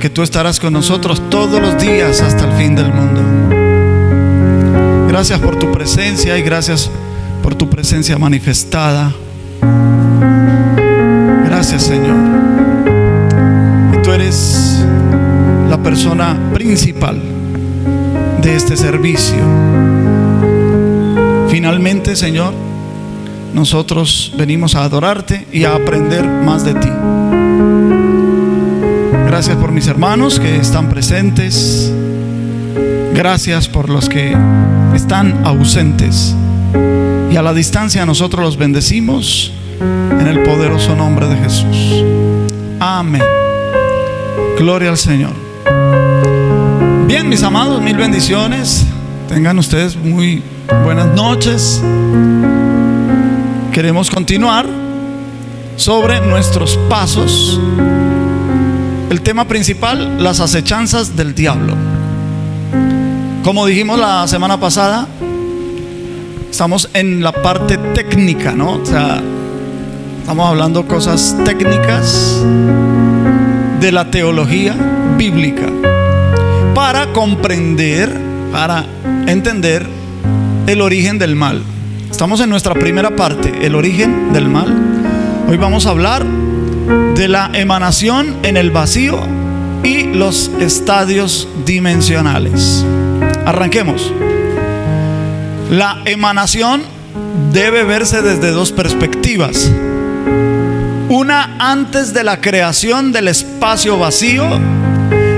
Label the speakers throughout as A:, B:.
A: que tú estarás con nosotros todos los días hasta el fin del mundo. Gracias por tu presencia y gracias por tu presencia manifestada. Gracias, Señor. Y tú eres la persona principal de este servicio. Finalmente, Señor, nosotros venimos a adorarte y a aprender más de ti. Gracias por mis hermanos que están presentes. Gracias por los que están ausentes. Y a la distancia nosotros los bendecimos en el poderoso nombre de Jesús. Amén. Gloria al Señor. Bien, mis amados, mil bendiciones. Tengan ustedes muy buenas noches. Queremos continuar sobre nuestros pasos. El tema principal, las acechanzas del diablo. Como dijimos la semana pasada, estamos en la parte técnica, ¿no? O sea, estamos hablando cosas técnicas de la teología bíblica para comprender, para entender el origen del mal. Estamos en nuestra primera parte, el origen del mal. Hoy vamos a hablar de la emanación en el vacío y los estadios dimensionales. Arranquemos. La emanación debe verse desde dos perspectivas. Una antes de la creación del espacio vacío,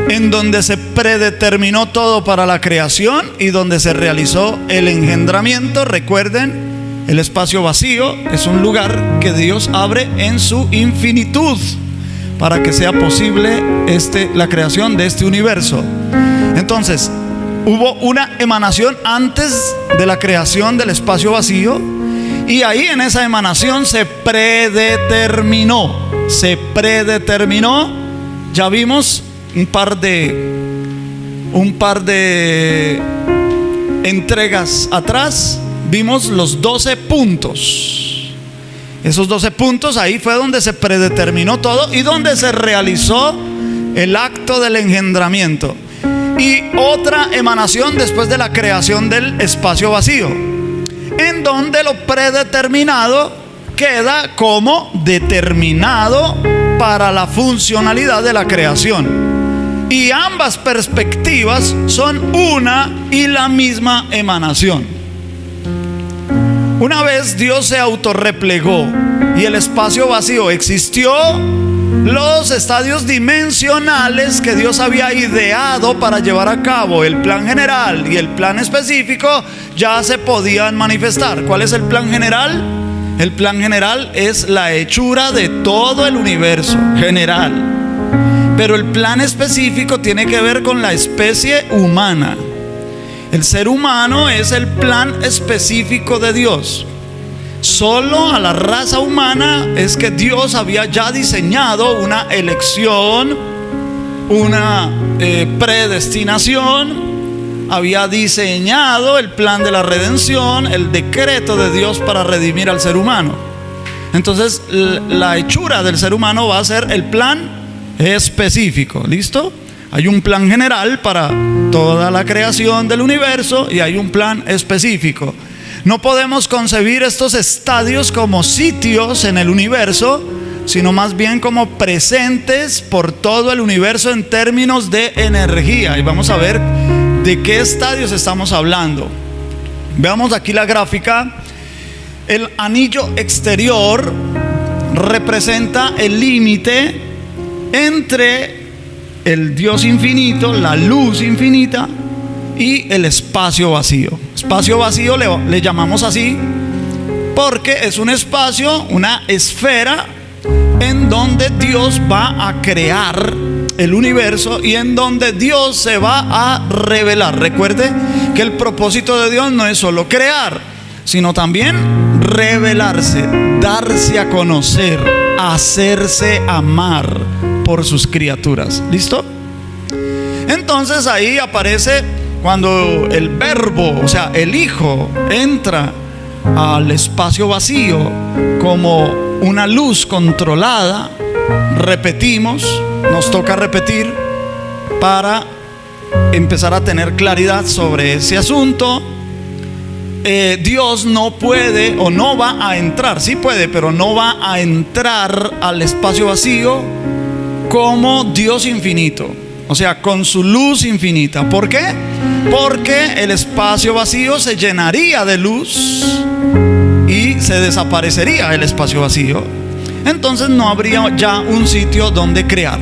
A: en donde se predeterminó todo para la creación y donde se realizó el engendramiento. Recuerden, el espacio vacío es un lugar que Dios abre en su infinitud para que sea posible la creación de este universo. Entonces, hubo una emanación antes de la creación del espacio vacío, y ahí en esa emanación se predeterminó. Ya vimos un par de entregas atrás. Vimos los 12 puntos. Esos 12 puntos, ahí fue donde se predeterminó todo y donde se realizó el acto del engendramiento. Y otra emanación después de la creación del espacio vacío, en donde lo predeterminado queda como determinado para la funcionalidad de la creación. Y ambas perspectivas son una y la misma emanación. Una vez Dios se autorreplegó y el espacio vacío existió, los estadios dimensionales que Dios había ideado para llevar a cabo el plan general y el plan específico ya se podían manifestar. ¿Cuál es el plan general? El plan general es la hechura de todo el universo general, pero el plan específico tiene que ver con la especie humana. El ser humano es el plan específico de Dios. Solo a la raza humana es que Dios había ya diseñado una elección, una predestinación. Había diseñado el plan de la redención, el decreto de Dios para redimir al ser humano. Entonces la hechura del ser humano va a ser el plan específico. ¿Listo? Hay un plan general para toda la creación del universo y hay un plan específico. No podemos concebir estos estadios como sitios en el universo, sino más bien como presentes por todo el universo en términos de energía. Y vamos a ver de qué estadios estamos hablando. Veamos aquí la gráfica. El anillo exterior representa el límite entre el Dios infinito, la luz infinita, y el espacio vacío. Espacio vacío le llamamos así porque es un espacio, una esfera en donde Dios va a crear el universo y en donde Dios se va a revelar. Recuerde que el propósito de Dios no es solo crear, sino también revelarse, darse a conocer, hacerse amar por sus criaturas. ¿Listo? Entonces ahí aparece cuando el verbo, o sea, el Hijo, entra al espacio vacío como una luz controlada. Repetimos, nos toca repetir para empezar a tener claridad sobre ese asunto. Dios no puede o no va a entrar, sí puede, pero no va a entrar al espacio vacío como Dios infinito, o sea, con su luz infinita. ¿Por qué? Porque el espacio vacío se llenaría de luz y se desaparecería el espacio vacío. Entonces no habría ya un sitio donde crear.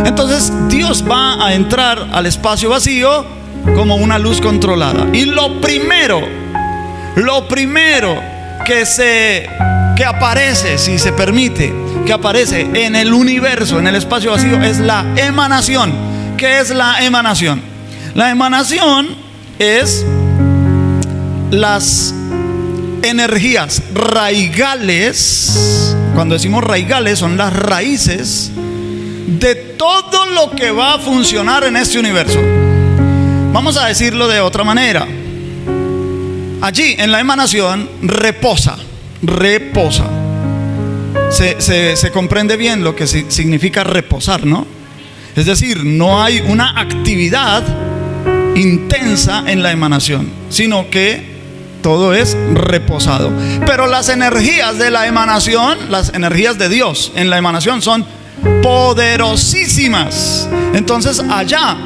A: Entonces Dios va a entrar al espacio vacío como una luz controlada. Y lo primero que aparece, si se permite, que aparece en el universo, en el espacio vacío, es la emanación. ¿Qué es la emanación? La emanación es las energías raigales. Cuando decimos raigales, son las raíces de todo lo que va a funcionar en este universo. Vamos a decirlo de otra manera. Allí en la emanación reposa. Se comprende bien lo que significa reposar, ¿no? Es decir, no hay una actividad intensa en la emanación, sino que todo es reposado. Pero las energías de la emanación, las energías de Dios en la emanación son poderosísimas. Entonces allá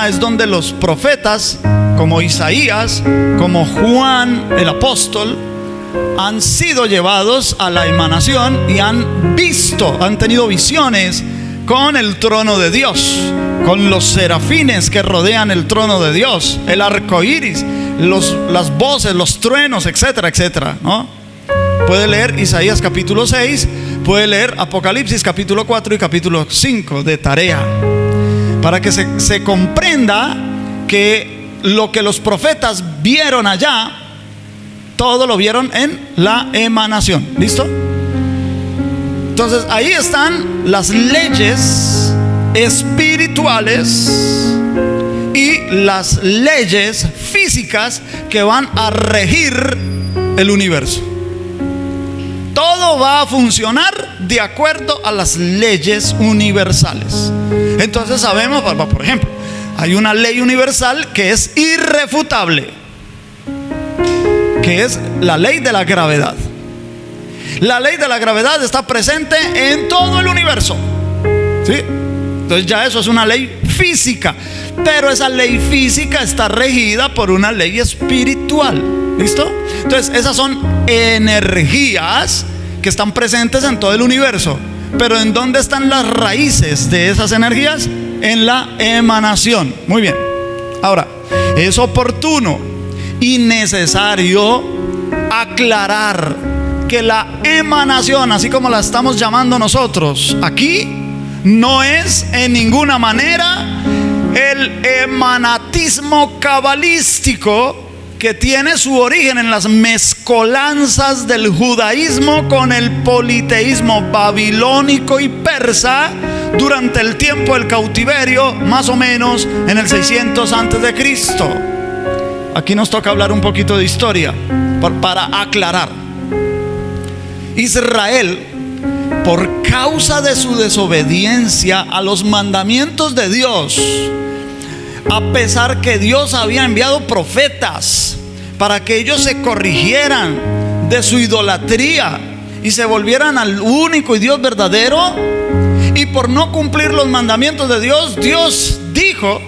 A: es donde los profetas como Isaías, como Juan el apóstol, han sido llevados a la emanación y han tenido visiones con el trono de Dios, con los serafines que rodean el trono de Dios, el arco iris, las voces, los truenos, etcétera, etcétera, ¿no? Puede leer Isaías capítulo 6, puede leer Apocalipsis capítulo 4 y capítulo 5 de tarea, para que se comprenda que lo que los profetas vieron allá, todo lo vieron en la emanación. ¿Listo? Entonces ahí están las leyes espirituales y las leyes físicas que van a regir el universo. Todo va a funcionar de acuerdo a las leyes universales. Entonces sabemos, por ejemplo, hay una ley universal que es irrefutable, que es la ley de la gravedad. La ley de la gravedad está presente en todo el universo, ¿sí? Entonces ya eso es una ley física, pero esa ley física está regida por una ley espiritual. ¿Listo? Entonces esas son energías que están presentes en todo el universo. Pero ¿en dónde están las raíces de esas energías? En la emanación. Muy bien. Ahora, es oportuno y necesario aclarar que la emanación, así como la estamos llamando nosotros aquí, no es en ninguna manera el emanatismo cabalístico que tiene su origen en las mezcolanzas del judaísmo con el politeísmo babilónico y persa durante el tiempo del cautiverio, más o menos en el 600 antes de Cristo. Aquí nos toca hablar un poquito de historia para aclarar. Israel, por causa de su desobediencia a los mandamientos de Dios, a pesar que Dios había enviado profetas para que ellos se corrigieran de su idolatría y se volvieran al único y Dios verdadero, y por no cumplir los mandamientos de Dios, Dios dijo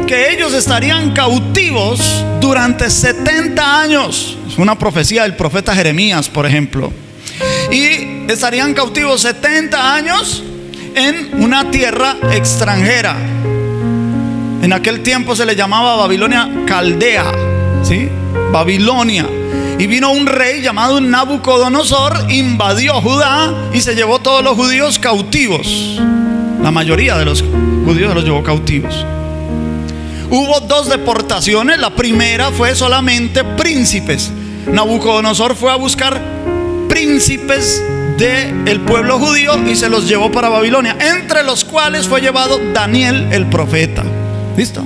A: que ellos estarían cautivos durante 70 años. Es una profecía del profeta Jeremías, por ejemplo. Y estarían cautivos 70 años en una tierra extranjera. En aquel tiempo se le llamaba Babilonia Caldea, ¿sí? Babilonia. Y vino un rey llamado Nabucodonosor, invadió Judá y se llevó todos los judíos cautivos. La mayoría de los judíos los llevó cautivos. Hubo 2 deportaciones. La primera fue solamente príncipes. Nabucodonosor fue a buscar príncipes del pueblo judío y se los llevó para Babilonia, entre los cuales fue llevado Daniel el profeta. ¿Listo?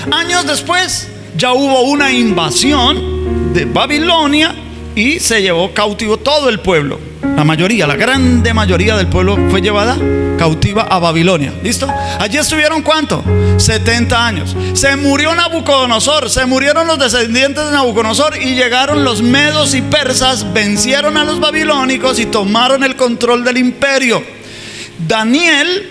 A: Años después ya hubo una invasión de Babilonia y se llevó cautivo todo el pueblo. La grande mayoría del pueblo fue llevada cautiva a Babilonia. ¿Listo? Allí estuvieron ¿cuánto? 70 años. Se murió Nabucodonosor, se murieron los descendientes de Nabucodonosor y llegaron los medos y persas, vencieron a los babilónicos y tomaron el control del imperio. Daniel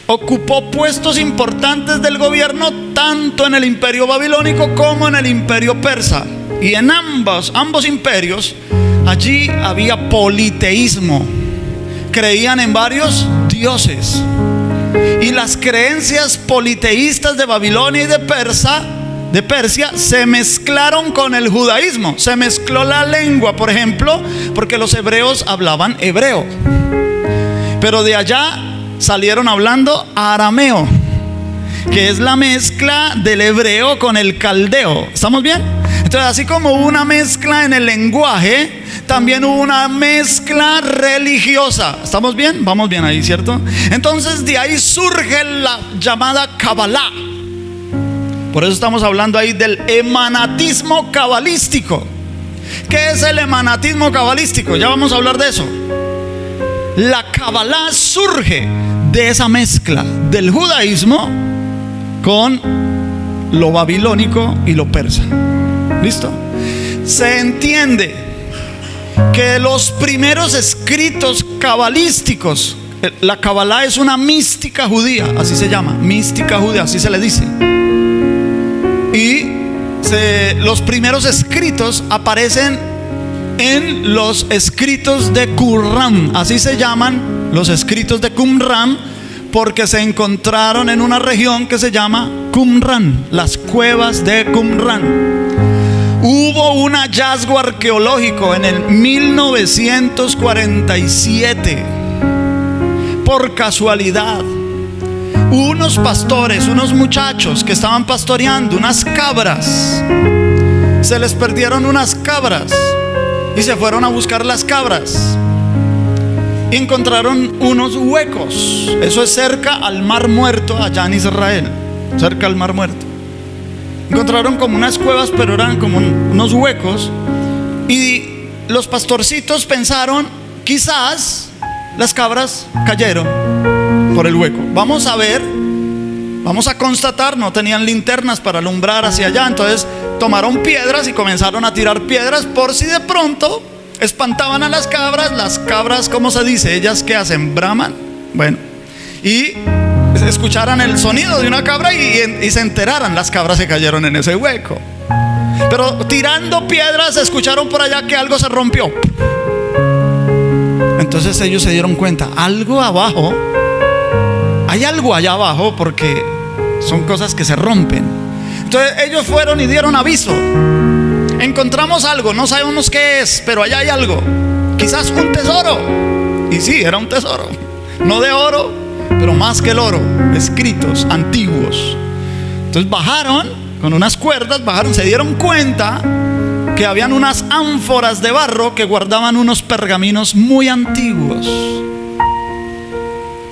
A: ocupó puestos importantes del gobierno tanto en el imperio babilónico como en el imperio persa. Y en ambos imperios allí había politeísmo. Creían en varios dioses. Y las creencias politeístas de Babilonia y de Persia se mezclaron con el judaísmo. Se mezcló la lengua, por ejemplo, porque los hebreos hablaban hebreo. Pero de allá salieron hablando arameo, que es la mezcla del hebreo con el caldeo. ¿Estamos bien? Entonces, así como hubo una mezcla en el lenguaje, también hubo una mezcla religiosa. ¿Estamos bien? Vamos bien ahí, ¿cierto? Entonces de ahí surge la llamada Kabbalah. Por eso estamos hablando ahí del emanatismo cabalístico. ¿Qué es el emanatismo cabalístico? Ya vamos a hablar de eso. La Kabbalah surge de esa mezcla del judaísmo con lo babilónico y lo persa. ¿Listo? Se entiende que los primeros escritos cabalísticos, la Kabbalah es una mística judía, así se llama, mística judía, así se le dice. Y los primeros escritos aparecen en los escritos de Qumran, así se llaman los escritos de Qumran, porque se encontraron en una región que se llama Qumran, las cuevas de Qumran. Hubo un hallazgo arqueológico en el 1947, por casualidad. Unos pastores, unos muchachos que estaban pastoreando unas cabras, se les perdieron unas cabras y se fueron a buscar las cabras y encontraron unos huecos. Eso es cerca al Mar Muerto, allá en Israel, cerca al Mar Muerto. Encontraron como unas cuevas, pero eran como unos huecos. Y los pastorcitos pensaron, quizás las cabras cayeron por el hueco. Vamos a ver, vamos a constatar. No tenían linternas para alumbrar hacia allá. Entonces tomaron piedras y comenzaron a tirar piedras por si de pronto espantaban a las cabras. Las cabras, ¿cómo se dice? Ellas, ¿qué hacen? Braman. Bueno, y escucharan el sonido de una cabra y se enteraran, las cabras se cayeron en ese hueco. Pero tirando piedras escucharon por allá que algo se rompió. Entonces ellos se dieron cuenta, algo abajo, hay algo allá abajo, porque son cosas que se rompen. Entonces ellos fueron y dieron aviso. Encontramos algo, no sabemos qué es, pero allá hay algo, quizás un tesoro. Y sí, era un tesoro, no de oro, pero más que el oro, escritos antiguos. Entonces bajaron con unas cuerdas, se dieron cuenta que habían unas ánforas de barro que guardaban unos pergaminos muy antiguos.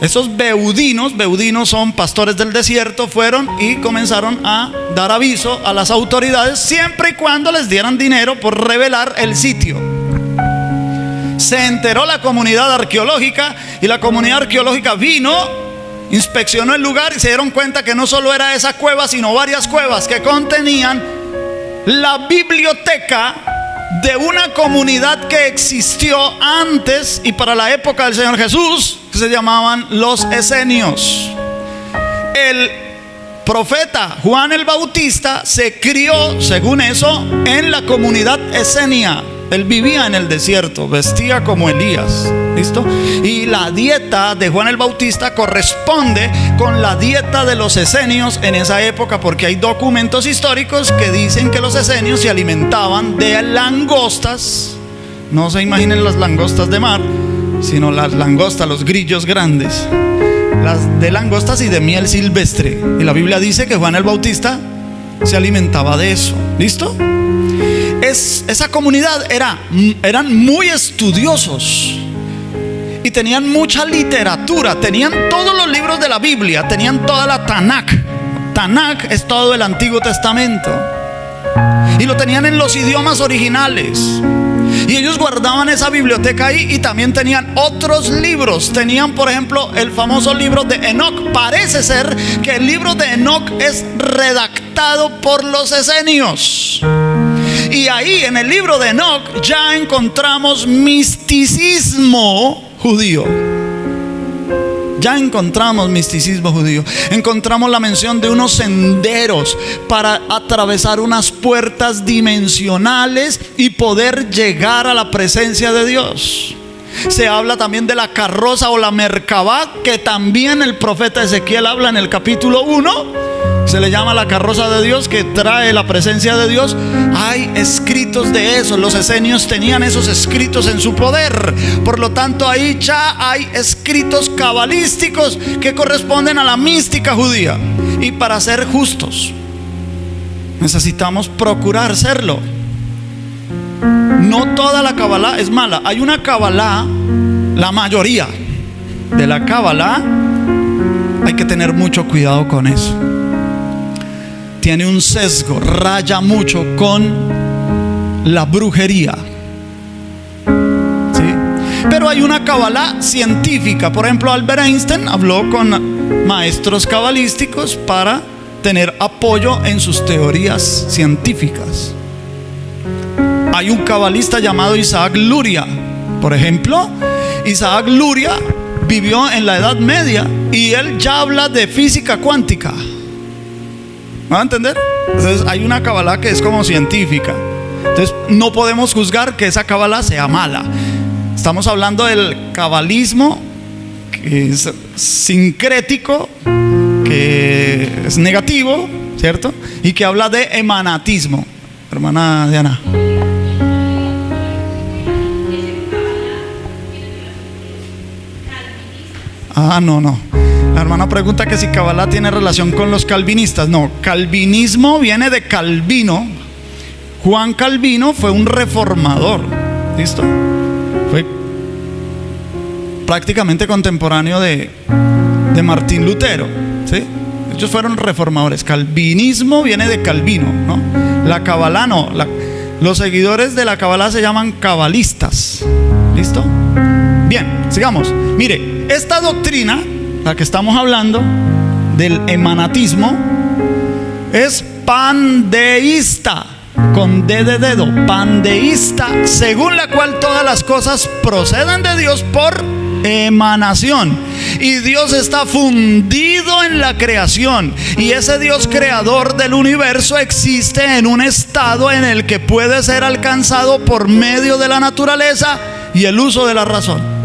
A: Esos beudinos son pastores del desierto, fueron y comenzaron a dar aviso a las autoridades, siempre y cuando les dieran dinero por revelar el sitio. Se enteró la comunidad arqueológica, y la comunidad arqueológica vino, inspeccionó el lugar y se dieron cuenta que no solo era esa cueva, sino varias cuevas que contenían la biblioteca de una comunidad que existió antes y para la época del Señor Jesús, que se llamaban los esenios. El profeta Juan el Bautista se crió, según eso, en la comunidad esenia. Él vivía en el desierto, vestía como Elías. ¿Listo? Y la dieta de Juan el Bautista corresponde con la dieta de los esenios en esa época, porque hay documentos históricos que dicen que los esenios se alimentaban de langostas. No se imaginen las langostas de mar, sino las langostas, los grillos grandes, las de langostas y de miel silvestre. Y la Biblia dice que Juan el Bautista se alimentaba de eso. ¿Listo? Esa comunidad eran muy estudiosos y tenían mucha literatura, tenían todos los libros de la Biblia, tenían toda la Tanakh. Tanakh es todo el Antiguo Testamento, y lo tenían en los idiomas originales. Y ellos guardaban esa biblioteca ahí y también tenían otros libros. Tenían, por ejemplo, el famoso libro de Enoc. Parece ser que el libro de Enoc es redactado por los esenios. Y ahí en el libro de Enoc ya encontramos misticismo judío. Ya encontramos misticismo judío. Encontramos la mención de unos senderos para atravesar unas puertas dimensionales y poder llegar a la presencia de Dios. Se habla también de la carroza o la merkabá, que también el profeta Ezequiel habla en el capítulo 1. Se le llama la carroza de Dios, que trae la presencia de Dios. Hay escritos de eso. Los esenios tenían esos escritos en su poder. Por lo tanto, ahí ya hay escritos cabalísticos que corresponden a la mística judía. Y para ser justos, necesitamos procurar serlo. No toda la Kabbalah es mala. Hay una Kabbalah, la mayoría de la Kabbalah, hay que tener mucho cuidado con eso. Tiene un sesgo, raya mucho con la brujería. ¿Sí? Pero hay una Kabbalah científica. Por ejemplo, Albert Einstein habló con maestros cabalísticos para tener apoyo en sus teorías científicas. Hay un cabalista llamado Isaac Luria. Por ejemplo, Isaac Luria vivió en la Edad Media y él ya habla de física cuántica. ¿Me va a entender? Entonces hay una Kabbalah que es como científica. Entonces no podemos juzgar que esa Kabbalah sea mala. Estamos hablando del cabalismo, que es sincrético, que es negativo, ¿cierto? Y que habla de emanatismo. Hermana Diana. No. La hermana pregunta que si Kabbalah tiene relación con los calvinistas. No, calvinismo viene de Calvino. Juan Calvino fue un reformador. ¿Listo? Fue prácticamente contemporáneo de Martín Lutero. ¿Sí? Ellos fueron reformadores. Calvinismo viene de Calvino, ¿no? La Kabbalah no. Los seguidores de la Kabbalah se llaman cabalistas. ¿Listo? Bien, sigamos. Mire, esta doctrina, la que estamos hablando, del emanatismo, es pandeísta, con D de dedo, pandeísta, según la cual todas las cosas proceden de Dios por emanación. Y Dios está fundido en la creación. Y ese Dios creador del universo existe en un estado en el que puede ser alcanzado por medio de la naturaleza y el uso de la razón.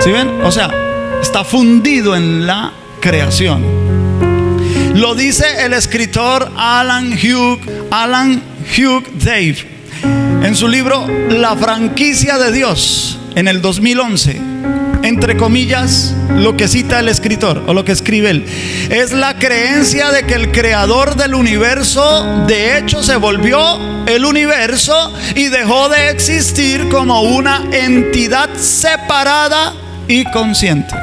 A: ¿Sí ven? O sea, está fundido en la creación. Lo dice el escritor Alan Hugh Dave en su libro La franquicia de Dios, en el 2011. Entre comillas, lo que cita el escritor o lo que escribe él es la creencia de que el creador del universo de hecho se volvió el universo y dejó de existir como una entidad separada y consciente.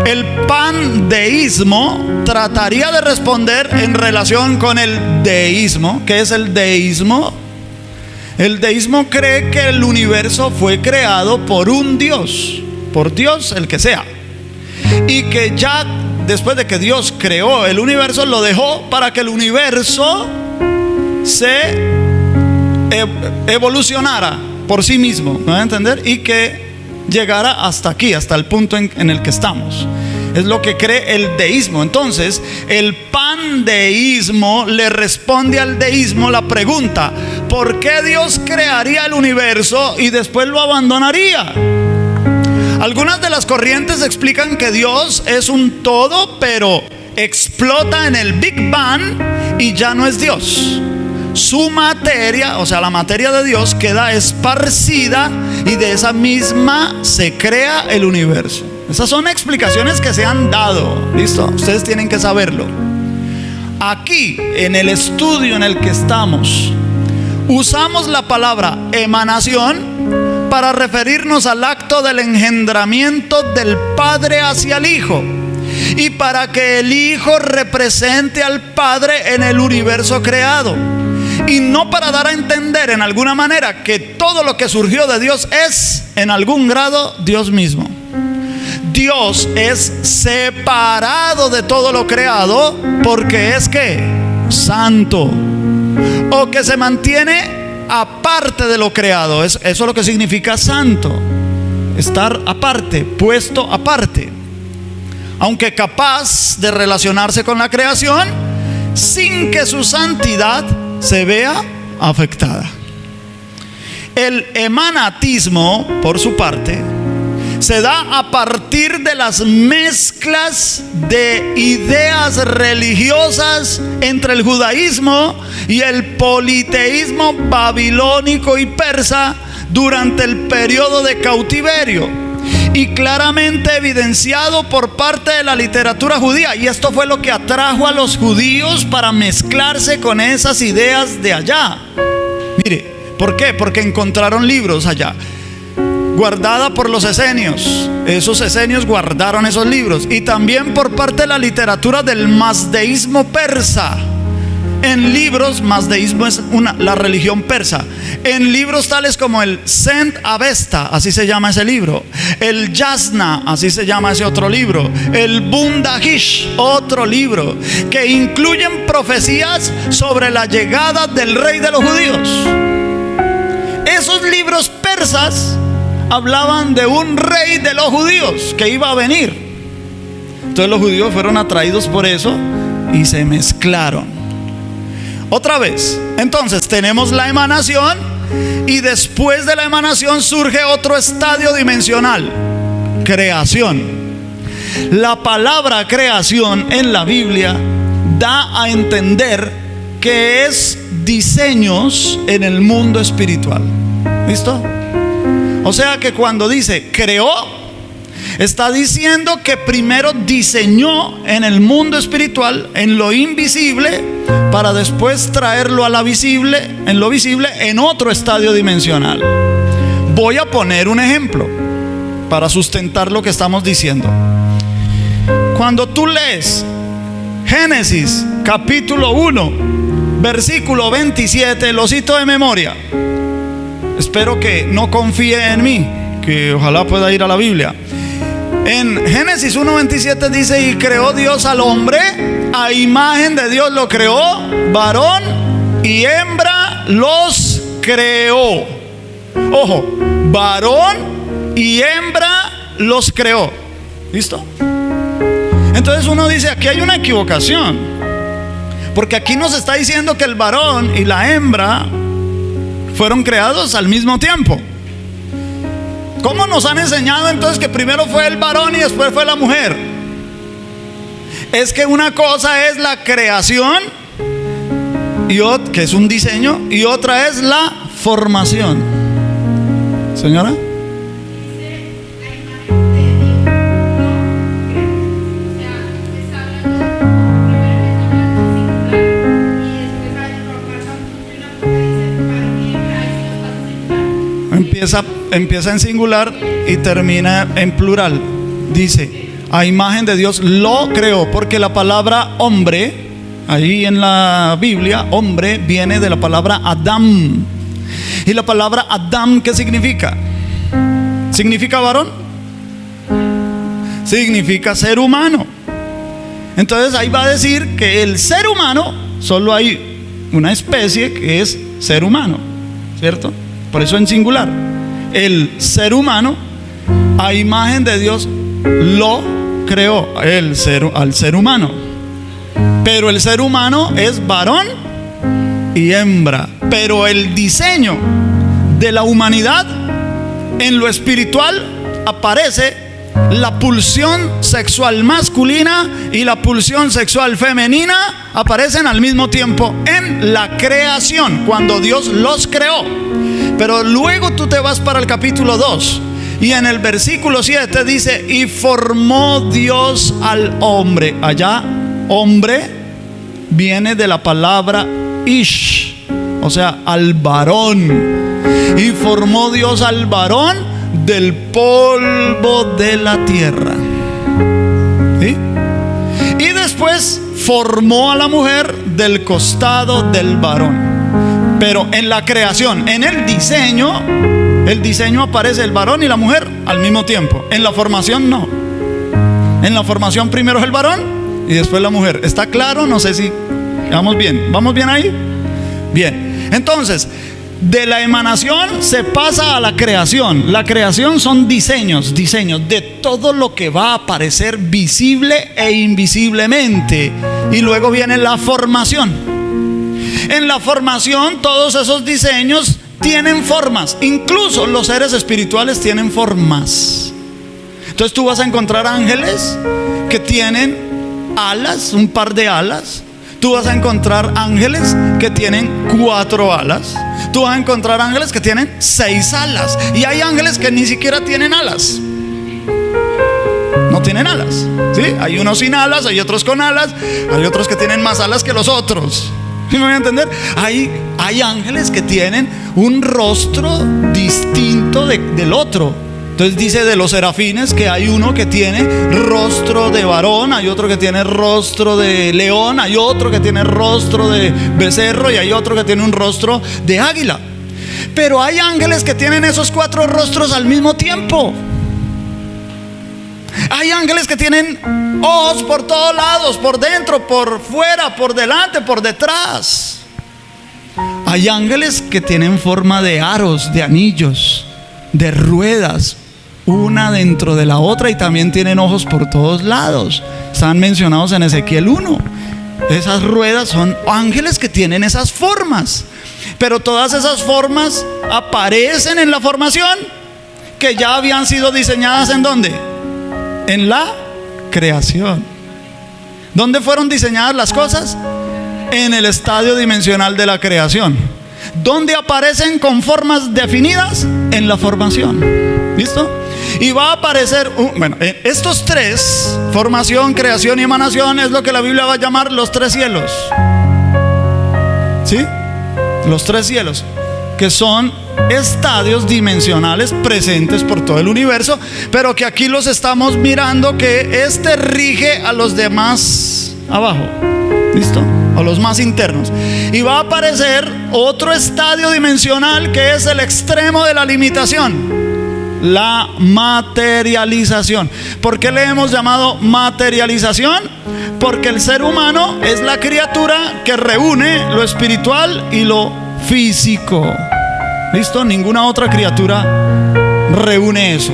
A: El pandeísmo trataría de responder en relación con el deísmo. ¿Qué es el deísmo? El deísmo cree que el universo fue creado por un Dios, por Dios el que sea, y que ya después de que Dios creó el universo, lo dejó para que el universo se evolucionara por sí mismo, ¿me van a entender? Y que llegara hasta aquí, hasta el punto en el que estamos. Es lo que cree el deísmo. Entonces, el pandeísmo le responde al deísmo la pregunta: ¿por qué Dios crearía el universo y después lo abandonaría? Algunas de las corrientes explican que Dios es un todo, pero explota en el Big Bang y ya no es Dios. Su materia, o sea, la materia de Dios, queda esparcida y de esa misma se crea el universo. Esas son explicaciones que se han dado. ¿Listo? Ustedes tienen que saberlo. Aquí, en el estudio en el que estamos, usamos la palabra emanación para referirnos al acto del engendramiento del Padre hacia el Hijo, y para que el Hijo represente al Padre en el universo creado. y no para dar a entender en alguna manera que todo lo que surgió de Dios es en algún grado Dios mismo. Dios es separado de todo lo creado porque es que santo, o que se mantiene aparte de lo creado. Eso es lo que significa santo, estar aparte, puesto aparte, aunque capaz de relacionarse con la creación sin que su santidad se vea afectada. El emanatismo, por su parte, se da a partir de las mezclas de ideas religiosas entre el judaísmo y el politeísmo babilónico y persa durante el periodo de cautiverio, y claramente evidenciado por parte de la literatura judía. Y esto fue lo que atrajo a los judíos para mezclarse con esas ideas de allá. Mire, ¿por qué? Porque encontraron libros allá, guardada por los esenios. Esos esenios guardaron esos libros. Y también por parte de la literatura del mazdeísmo persa. En libros, mazdeísmo es la religión persa. En libros tales como el Zend Avesta, así se llama ese libro. El Yasna, así se llama ese otro libro. El Bundahish, otro libro, que incluyen profecías sobre la llegada del rey de los judíos. Esos libros persas hablaban de un rey de los judíos que iba a venir. Entonces los judíos fueron atraídos por eso y se mezclaron. Otra vez, entonces tenemos la emanación, y después de la emanación surge otro estadio dimensional: creación. La palabra creación en la Biblia da a entender que es diseños en el mundo espiritual. ¿Listo? O sea que cuando dice creó, está diciendo que primero diseñó en el mundo espiritual, en lo invisible, para después traerlo a la visible, en lo visible, en otro estadio dimensional. Voy a poner un ejemplo para sustentar lo que estamos diciendo. Cuando tú lees Génesis capítulo 1, versículo 27, lo cito de memoria. Espero que no confíe en mí, que ojalá pueda ir a la Biblia. En Génesis 1:27 dice: y creó Dios al hombre, a imagen de Dios lo creó, varón y hembra los creó. Ojo, varón y hembra los creó. ¿Listo? Entonces uno dice, aquí hay una equivocación, porque aquí nos está diciendo que el varón y la hembra fueron creados al mismo tiempo. ¿Cómo nos han enseñado entonces que primero fue el varón y después fue la mujer? Es que una cosa es la creación, que es un diseño, y otra es la formación. Señora. Empieza en singular y termina en plural. Dice: a imagen de Dios lo creó, porque la palabra hombre, ahí en la Biblia, hombre viene de la palabra Adam. Y la palabra Adam, ¿qué significa? ¿Significa varón? Significa ser humano. Entonces ahí va a decir que el ser humano, solo hay una especie que es ser humano, ¿cierto? Por eso en singular. El ser humano, a imagen de Dios lo creó, al ser humano. Pero el ser humano es varón y hembra. Pero el diseño de la humanidad, en lo espiritual, aparece la pulsión sexual masculina y la pulsión sexual femenina, aparecen al mismo tiempo en la creación, cuando Dios los creó. Pero luego tú te vas para el capítulo 2 y en el versículo 7 dice: y formó Dios al hombre. Allá hombre viene de la palabra ish, o sea, al varón. Y formó Dios al varón del polvo de la tierra. ¿Sí? Y después formó a la mujer del costado del varón. Pero en la creación, en el diseño aparece el varón y la mujer al mismo tiempo. En la formación no. En la formación primero es el varón y después la mujer. ¿Está claro? No sé si vamos bien. ¿Vamos bien ahí? Bien. Entonces, de la emanación se pasa a la creación. La creación son diseños de todo lo que va a aparecer visible e invisiblemente. Y luego viene la formación. En la formación todos esos diseños tienen formas. Incluso los seres espirituales tienen formas. Entonces tú vas a encontrar ángeles que tienen alas, un par de alas. Tú vas a encontrar ángeles que tienen 4 alas. Tú vas a encontrar ángeles que tienen 6 alas. Y hay ángeles que ni siquiera tienen alas. No tienen alas, ¿sí? Hay unos sin alas, hay otros con alas, hay otros que tienen más alas que los otros. ¿Sí me voy a entender? Hay ángeles que tienen un rostro distinto del otro. Entonces dice de los serafines que hay uno que tiene rostro de varón, hay otro que tiene rostro de león, hay otro que tiene rostro de becerro y hay otro que tiene un rostro de águila. Pero hay ángeles que tienen esos 4 rostros al mismo tiempo. Hay ángeles que tienen ojos por todos lados, por dentro, por fuera, por delante, por detrás. Hay ángeles que tienen forma de aros, de anillos, de ruedas, una dentro de la otra, y también tienen ojos por todos lados. Están mencionados en Ezequiel 1. Esas ruedas son ángeles que tienen esas formas. Pero todas esas formas aparecen en la formación, que ya habían sido diseñadas ¿en dónde? En la creación. ¿Dónde fueron diseñadas las cosas? En el estadio dimensional de la creación. ¿Dónde aparecen con formas definidas? En la formación. ¿Listo? Y va a aparecer, estos 3, formación, creación y emanación, es lo que la Biblia va a llamar los 3 cielos. ¿Sí? Los 3 cielos, que son estadios dimensionales presentes por todo el universo, pero que aquí los estamos mirando, que este rige a los demás abajo. ¿Listo? A los más internos. Y va a aparecer otro estadio dimensional que es el extremo de la limitación, la materialización. ¿Por qué le hemos llamado materialización? Porque el ser humano es la criatura que reúne lo espiritual y lo físico. ¿Listo? Ninguna otra criatura reúne eso.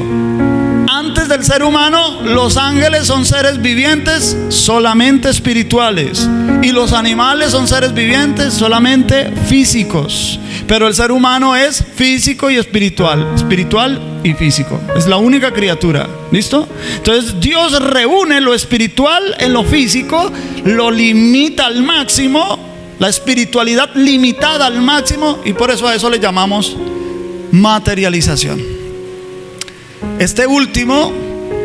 A: Antes del ser humano, los ángeles son seres vivientes solamente espirituales, y los animales son seres vivientes solamente físicos. Pero el ser humano es físico y espiritual y físico. Es la única criatura. ¿Listo? Entonces Dios reúne lo espiritual en lo físico, lo limita al máximo, la espiritualidad limitada al máximo, y por eso a eso le llamamos materialización. Este último,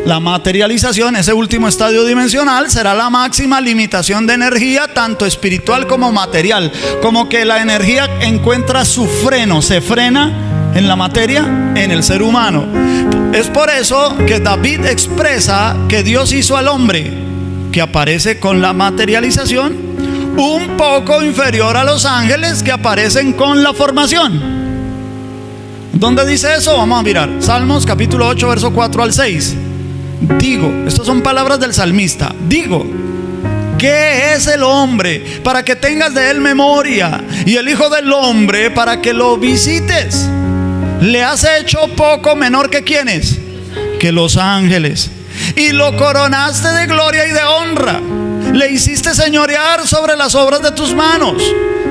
A: la materialización, ese último estadio dimensional, será la máxima limitación de energía, tanto espiritual como material. Como que la energía encuentra su freno, se frena en la materia, en el ser humano. Es por eso que David expresa que Dios hizo al hombre, que aparece con la materialización, un poco inferior a los ángeles, que aparecen con la formación. ¿Dónde dice eso? Vamos a mirar. Salmos capítulo 8, verso 4 al 6. Digo, estas son palabras del salmista. Digo, ¿qué es el hombre para que tengas de él memoria? Y el hijo del hombre para que lo visites. Le has hecho poco menor que ¿quiénes? Que los ángeles. Y lo coronaste de gloria y de honra. Le hiciste señorear sobre las obras de tus manos.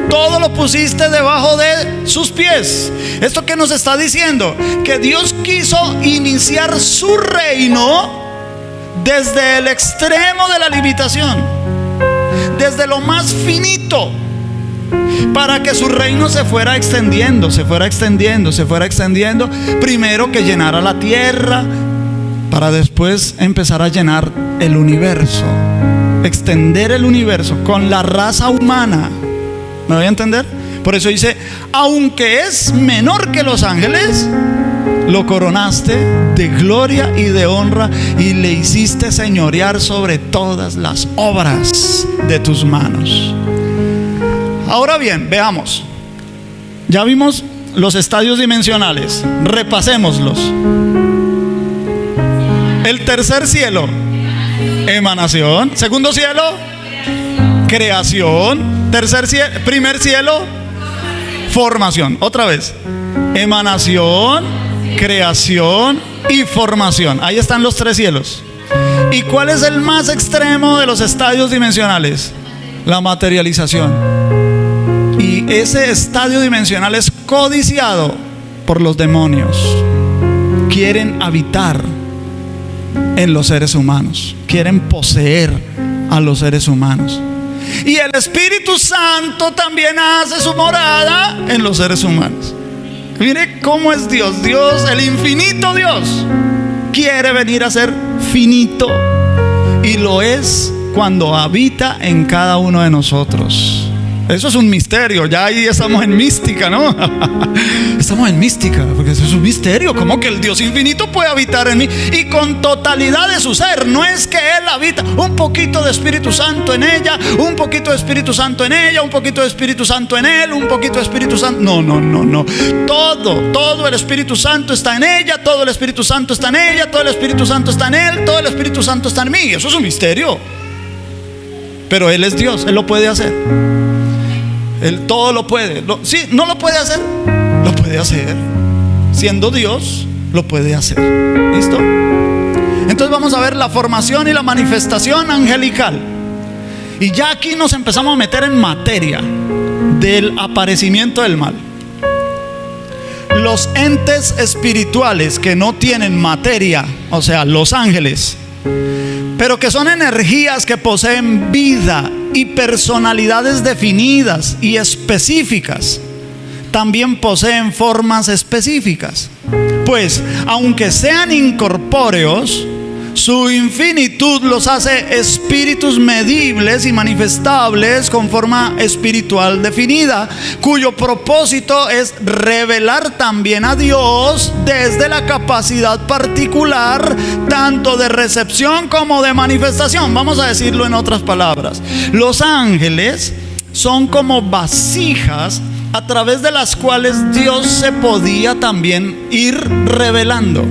A: Todo lo pusiste debajo de sus pies. ¿Esto qué nos está diciendo? Que Dios quiso iniciar su reino desde el extremo de la limitación, desde lo más finito, para que su reino se fuera extendiendo. Primero que llenara la tierra, para después empezar a llenar el universo, extender el universo con la raza humana. ¿Me voy a entender? Por eso dice, aunque es menor que los ángeles, lo coronaste de gloria y de honra, y le hiciste señorear sobre todas las obras de tus manos. Ahora bien, veamos. Ya vimos los estadios dimensionales, repasémoslos. El tercer cielo, emanación. Segundo cielo, creación. Primer cielo, formación. Otra vez, emanación, creación y formación. Ahí están los tres cielos. ¿Y cuál es el más extremo de los estadios dimensionales? La materialización. Y ese estadio dimensional es codiciado por los demonios. Quieren habitar en los seres humanos, quieren poseer a los seres humanos. Y el Espíritu Santo también hace su morada en los seres humanos. Mire cómo es Dios. Dios, el infinito Dios, quiere venir a ser finito, y lo es cuando habita en cada uno de nosotros. Eso es un misterio. Ya ahí estamos en mística, ¿no? Estamos en mística, porque eso es un misterio. ¿Cómo que el Dios infinito puede habitar en mí? Y con totalidad de su ser. No es que Él habita un poquito de Espíritu Santo en ella, un poquito de Espíritu Santo en ella, un poquito de Espíritu Santo en Él, un poquito de Espíritu Santo. No. Todo el Espíritu Santo está en ella, todo el Espíritu Santo está en ella, todo el Espíritu Santo está en Él, todo el Espíritu Santo está en mí. Eso es un misterio. Pero Él es Dios, Él lo puede hacer. Él todo lo puede. Sí, no lo puede hacer, lo puede hacer. Siendo Dios, lo puede hacer. ¿Listo? Entonces vamos a ver la formación y la manifestación angelical. Y ya aquí nos empezamos a meter en materia del aparecimiento del mal. Los entes espirituales que no tienen materia, o sea, los ángeles, pero que son energías que poseen vida y personalidades definidas y específicas, también poseen formas específicas. Pues, aunque sean incorpóreos, su infinitud los hace espíritus medibles y manifestables con forma espiritual definida, cuyo propósito es revelar también a Dios desde la capacidad particular tanto de recepción como de manifestación. Vamos a decirlo en otras palabras. Los ángeles son como vasijas a través de las cuales Dios se podía también ir revelando.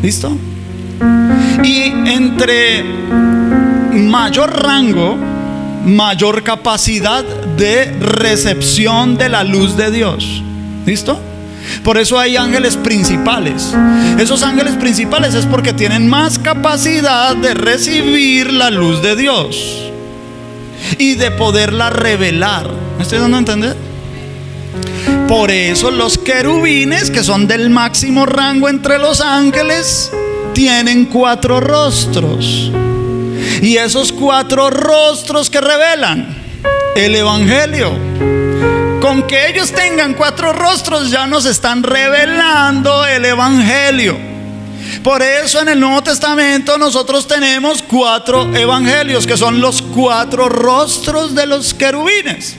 A: ¿Listo? Y entre mayor rango, mayor capacidad de recepción de la luz de Dios. ¿Listo? Por eso hay ángeles principales. Esos ángeles principales es porque tienen más capacidad de recibir la luz de Dios y de poderla revelar. ¿Me estoy dando a entender? Por eso los querubines, que son del máximo rango entre los ángeles, tienen 4 rostros. Y esos 4 rostros que revelan el evangelio, con que ellos tengan 4 rostros ya nos están revelando el evangelio. Por eso en el Nuevo Testamento nosotros tenemos 4 evangelios, que son los 4 rostros de los querubines.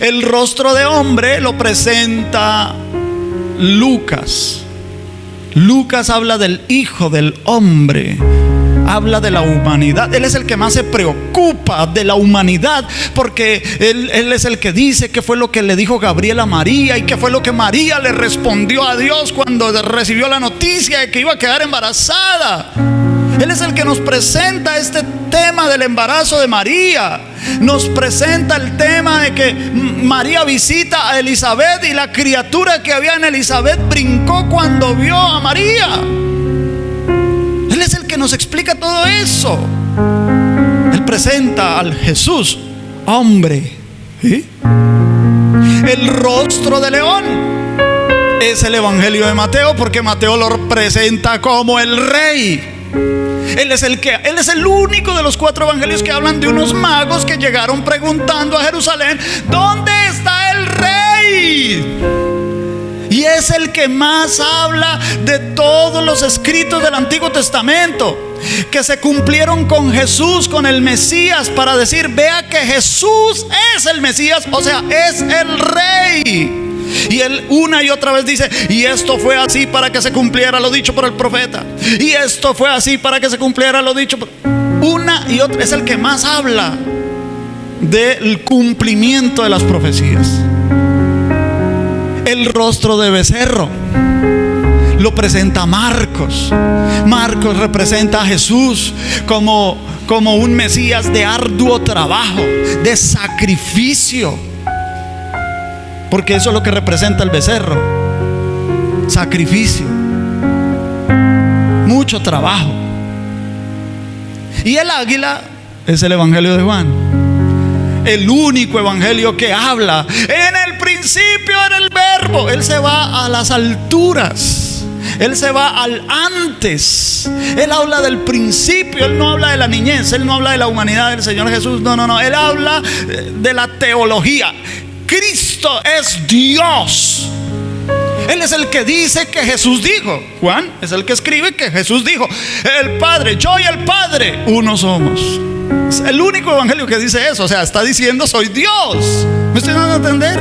A: El rostro de hombre lo presenta Lucas. Lucas habla del Hijo del Hombre, habla de la humanidad. Él es el que más se preocupa de la humanidad, porque él es el que dice qué fue lo que le dijo Gabriel a María y qué fue lo que María le respondió a Dios cuando recibió la noticia de que iba a quedar embarazada. Él es el que nos presenta este tema del embarazo de María. Nos presenta el tema de que María visita a Elizabeth y la criatura que había en Elizabeth brincó cuando vio a María. Él es el que nos explica todo eso. Él presenta al Jesús hombre. ¿Sí? El rostro de león es el evangelio de Mateo, porque Mateo lo presenta como el rey. Él es el único de los 4 evangelios que hablan de unos magos que llegaron preguntando a Jerusalén: ¿dónde está el rey? Y es el que más habla de todos los escritos del Antiguo Testamento, que se cumplieron con Jesús, con el Mesías, para decir: vea que Jesús es el Mesías, o sea, es el rey. Y él una y otra vez dice: y esto fue así para que se cumpliera lo dicho por el profeta, y esto fue así para que se cumpliera lo dicho por... Una y otra. Es el que más habla del cumplimiento de las profecías. el rostro de becerro. Lo presenta Marcos. Marcos representa a Jesús como un Mesías de arduo trabajo, de sacrificio, porque eso es lo que representa el becerro: sacrificio, mucho trabajo. Y el águila es el Evangelio de Juan, el único evangelio que habla: en el principio era el verbo. Él se va a las alturas, Él se va al antes. Él habla del principio. Él no habla de la niñez, Él no habla de la humanidad del Señor Jesús. No, Él habla de la teología. Cristo es Dios. Él es el que dice que Jesús dijo. Juan es el que escribe que Jesús dijo: el Padre, yo y el Padre, uno somos. Es el único evangelio que dice eso. O sea, está diciendo: soy Dios. ¿Me estoy dando a entender?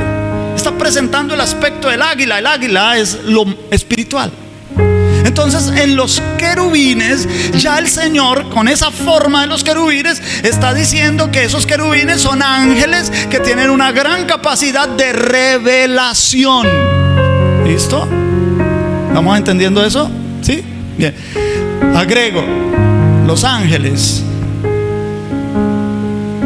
A: Está presentando el aspecto del águila. El águila es lo espiritual. Entonces, en los querubines, ya el Señor, con esa forma de los querubines, está diciendo que esos querubines son ángeles que tienen una gran capacidad de revelación. ¿Listo? ¿Vamos entendiendo eso? ¿Sí? Bien. Agrego: los ángeles,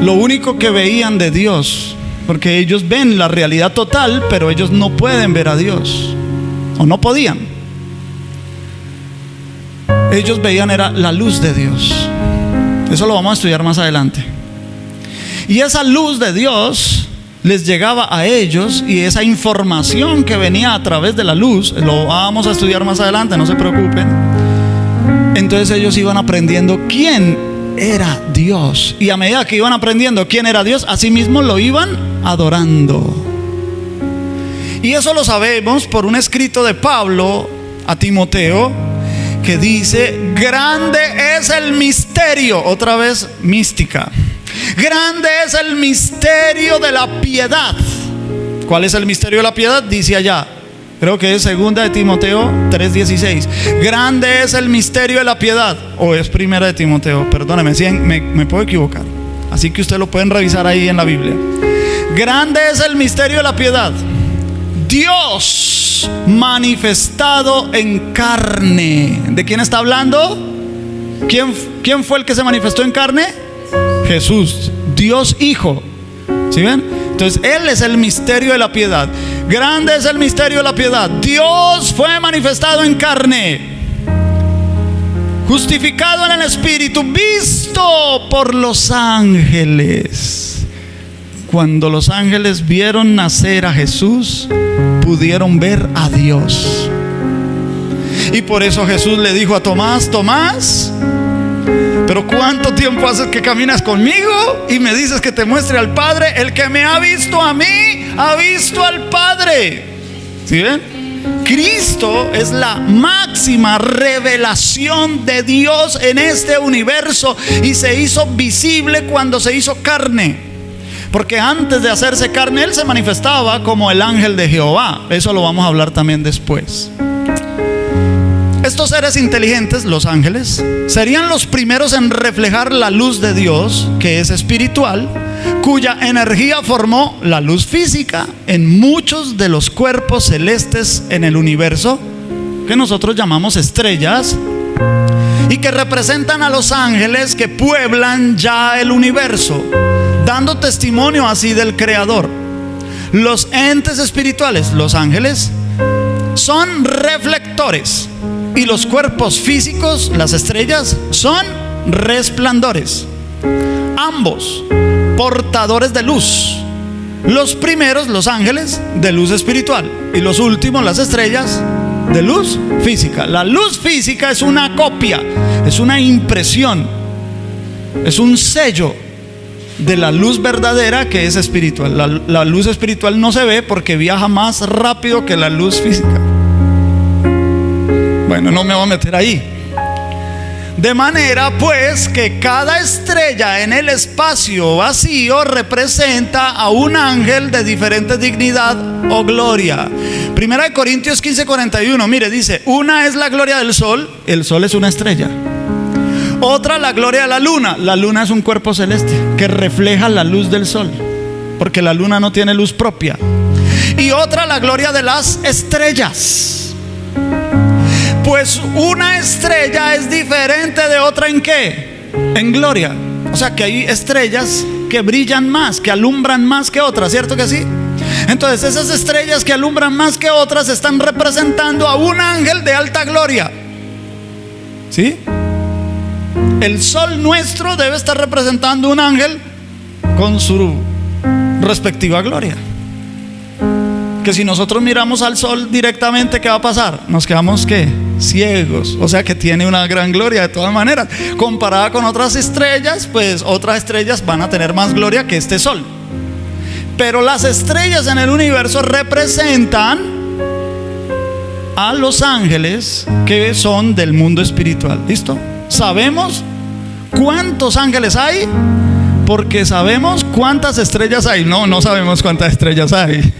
A: lo único que veían de Dios, porque ellos ven la realidad total, pero ellos no pueden ver a Dios, o no podían. Ellos veían era la luz de Dios. Eso lo vamos a estudiar más adelante. Y esa luz de Dios les llegaba a ellos, y esa información que venía a través de la luz, lo vamos a estudiar más adelante, no se preocupen. Entonces ellos iban aprendiendo quién era Dios, y a medida que iban aprendiendo quién era Dios, así mismo lo iban adorando. Y eso lo sabemos por un escrito de Pablo a Timoteo, que dice: grande es el misterio. Otra vez mística. Grande es el misterio de la piedad. ¿Cuál es el misterio de la piedad? Dice allá, creo que es 2 de Timoteo 3:16. Grande es el misterio de la piedad. O es 1 de Timoteo, perdóneme, me puedo equivocar. Así que ustedes lo pueden revisar ahí en la Biblia. Grande es el misterio de la piedad. Dios manifestado en carne. ¿De quién está hablando? ¿Quién fue el que se manifestó en carne? Jesús, Dios Hijo. ¿Sí ven? Entonces Él es el misterio de la piedad. Grande es el misterio de la piedad. Dios fue manifestado en carne, justificado en el Espíritu, visto por los ángeles. Cuando los ángeles vieron nacer a Jesús, pudieron ver a Dios. Y por eso Jesús le dijo a Tomás: Tomás, pero ¿cuánto tiempo haces que caminas conmigo y me dices que te muestre al Padre? El que me ha visto a mí, ha visto al Padre. ¿Sí ven? Cristo es la máxima revelación de Dios en este universo, y se hizo visible cuando se hizo carne. Porque antes de hacerse carne, Él se manifestaba como el ángel de Jehová. Eso lo vamos a hablar también después. Estos seres inteligentes, los ángeles, serían los primeros en reflejar la luz de Dios, que es espiritual, cuya energía formó la luz física en muchos de los cuerpos celestes en el universo, que nosotros llamamos estrellas, y que representan a los ángeles que pueblan ya el universo, dando testimonio así del Creador. Los entes espirituales, los ángeles, son reflectores, y los cuerpos físicos, las estrellas, son resplandores. Ambos portadores de luz. Los primeros, los ángeles, de luz espiritual, y los últimos, las estrellas, de luz física. La luz física es una copia, es una impresión, es un sello de la luz verdadera, que es espiritual. La luz espiritual no se ve porque viaja más rápido que la luz física. Bueno, no me voy a meter ahí. De manera pues que cada estrella en el espacio vacío representa a un ángel de diferente dignidad o gloria. 1 Corintios 15:41, mire, dice: una es la gloria del sol. El sol es una estrella. Otra, la gloria de la luna. La luna es un cuerpo celeste que refleja la luz del sol, porque la luna no tiene luz propia. y otra la gloria de las estrellas. Pues una estrella es diferente de otra ¿en qué? En gloria. O sea que hay estrellas que brillan más, que alumbran más que otras, ¿cierto que sí? Entonces esas estrellas que alumbran más que otras están representando a un ángel de alta gloria. ¿Sí? El sol nuestro debe estar representando un ángel con su respectiva gloria. Que si nosotros miramos al sol directamente, ¿qué va a pasar? Nos quedamos ¿qué? Ciegos. O sea que tiene una gran gloria de todas maneras. Comparada con otras estrellas, pues otras estrellas van a tener más gloria que este sol. Pero las estrellas en el universo representan a los ángeles que son del mundo espiritual. ¿Listo? ¿Sabemos cuántos ángeles hay? Porque sabemos cuántas estrellas hay. No sabemos cuántas estrellas hay.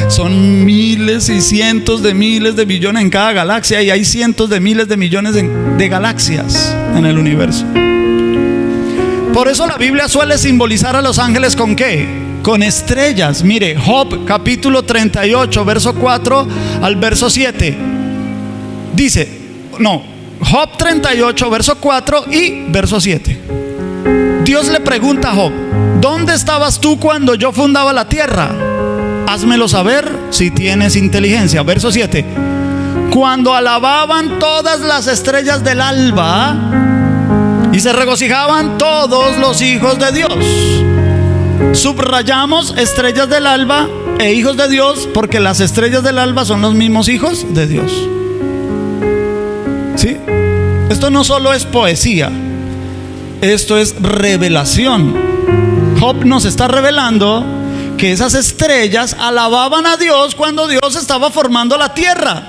A: Son miles y cientos de miles de billones en cada galaxia, y hay cientos de miles de millones de galaxias en el universo. Por eso la Biblia suele simbolizar a los ángeles ¿con qué? Con estrellas. Mire, Job capítulo 38, verso 4 al verso 7. Job 38, verso 4 y verso 7. Dios le pregunta a Job: ¿dónde estabas tú cuando yo fundaba la tierra? Házmelo saber si tienes inteligencia. Verso 7. Cuando alababan todas las estrellas del alba y se regocijaban todos los hijos de Dios. Subrayamos estrellas del alba e hijos de Dios, porque las estrellas del alba son los mismos hijos de Dios. ¿Sí? Esto no solo es poesía, esto es revelación. Job nos está revelando que esas estrellas alababan a Dios cuando Dios estaba formando la tierra.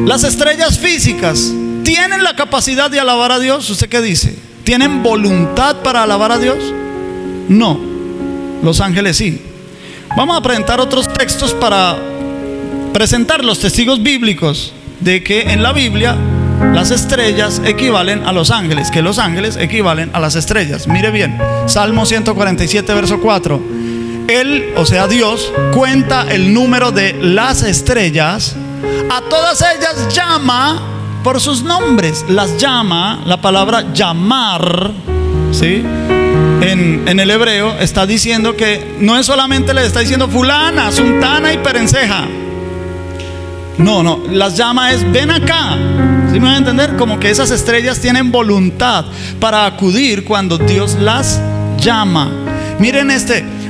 A: Las estrellas físicas tienen la capacidad de alabar a Dios. ¿Usted qué dice? ¿Tienen voluntad para alabar a Dios? No, los ángeles sí. Vamos a presentar otros textos para presentar los testigos bíblicos de que en la Biblia las estrellas equivalen a los ángeles, que los ángeles equivalen a las estrellas. Mire bien, Salmo 147, verso 4. Él, o sea Dios, cuenta el número de las estrellas, a todas ellas llama por sus nombres. Las llama, la palabra llamar, ¿sí? En el hebreo está diciendo que no es solamente le está diciendo fulana, sultana y perenceja. No, las llama es ven acá. ¿Sí me van a entender? Como que esas estrellas tienen voluntad para acudir cuando Dios las llama. Miren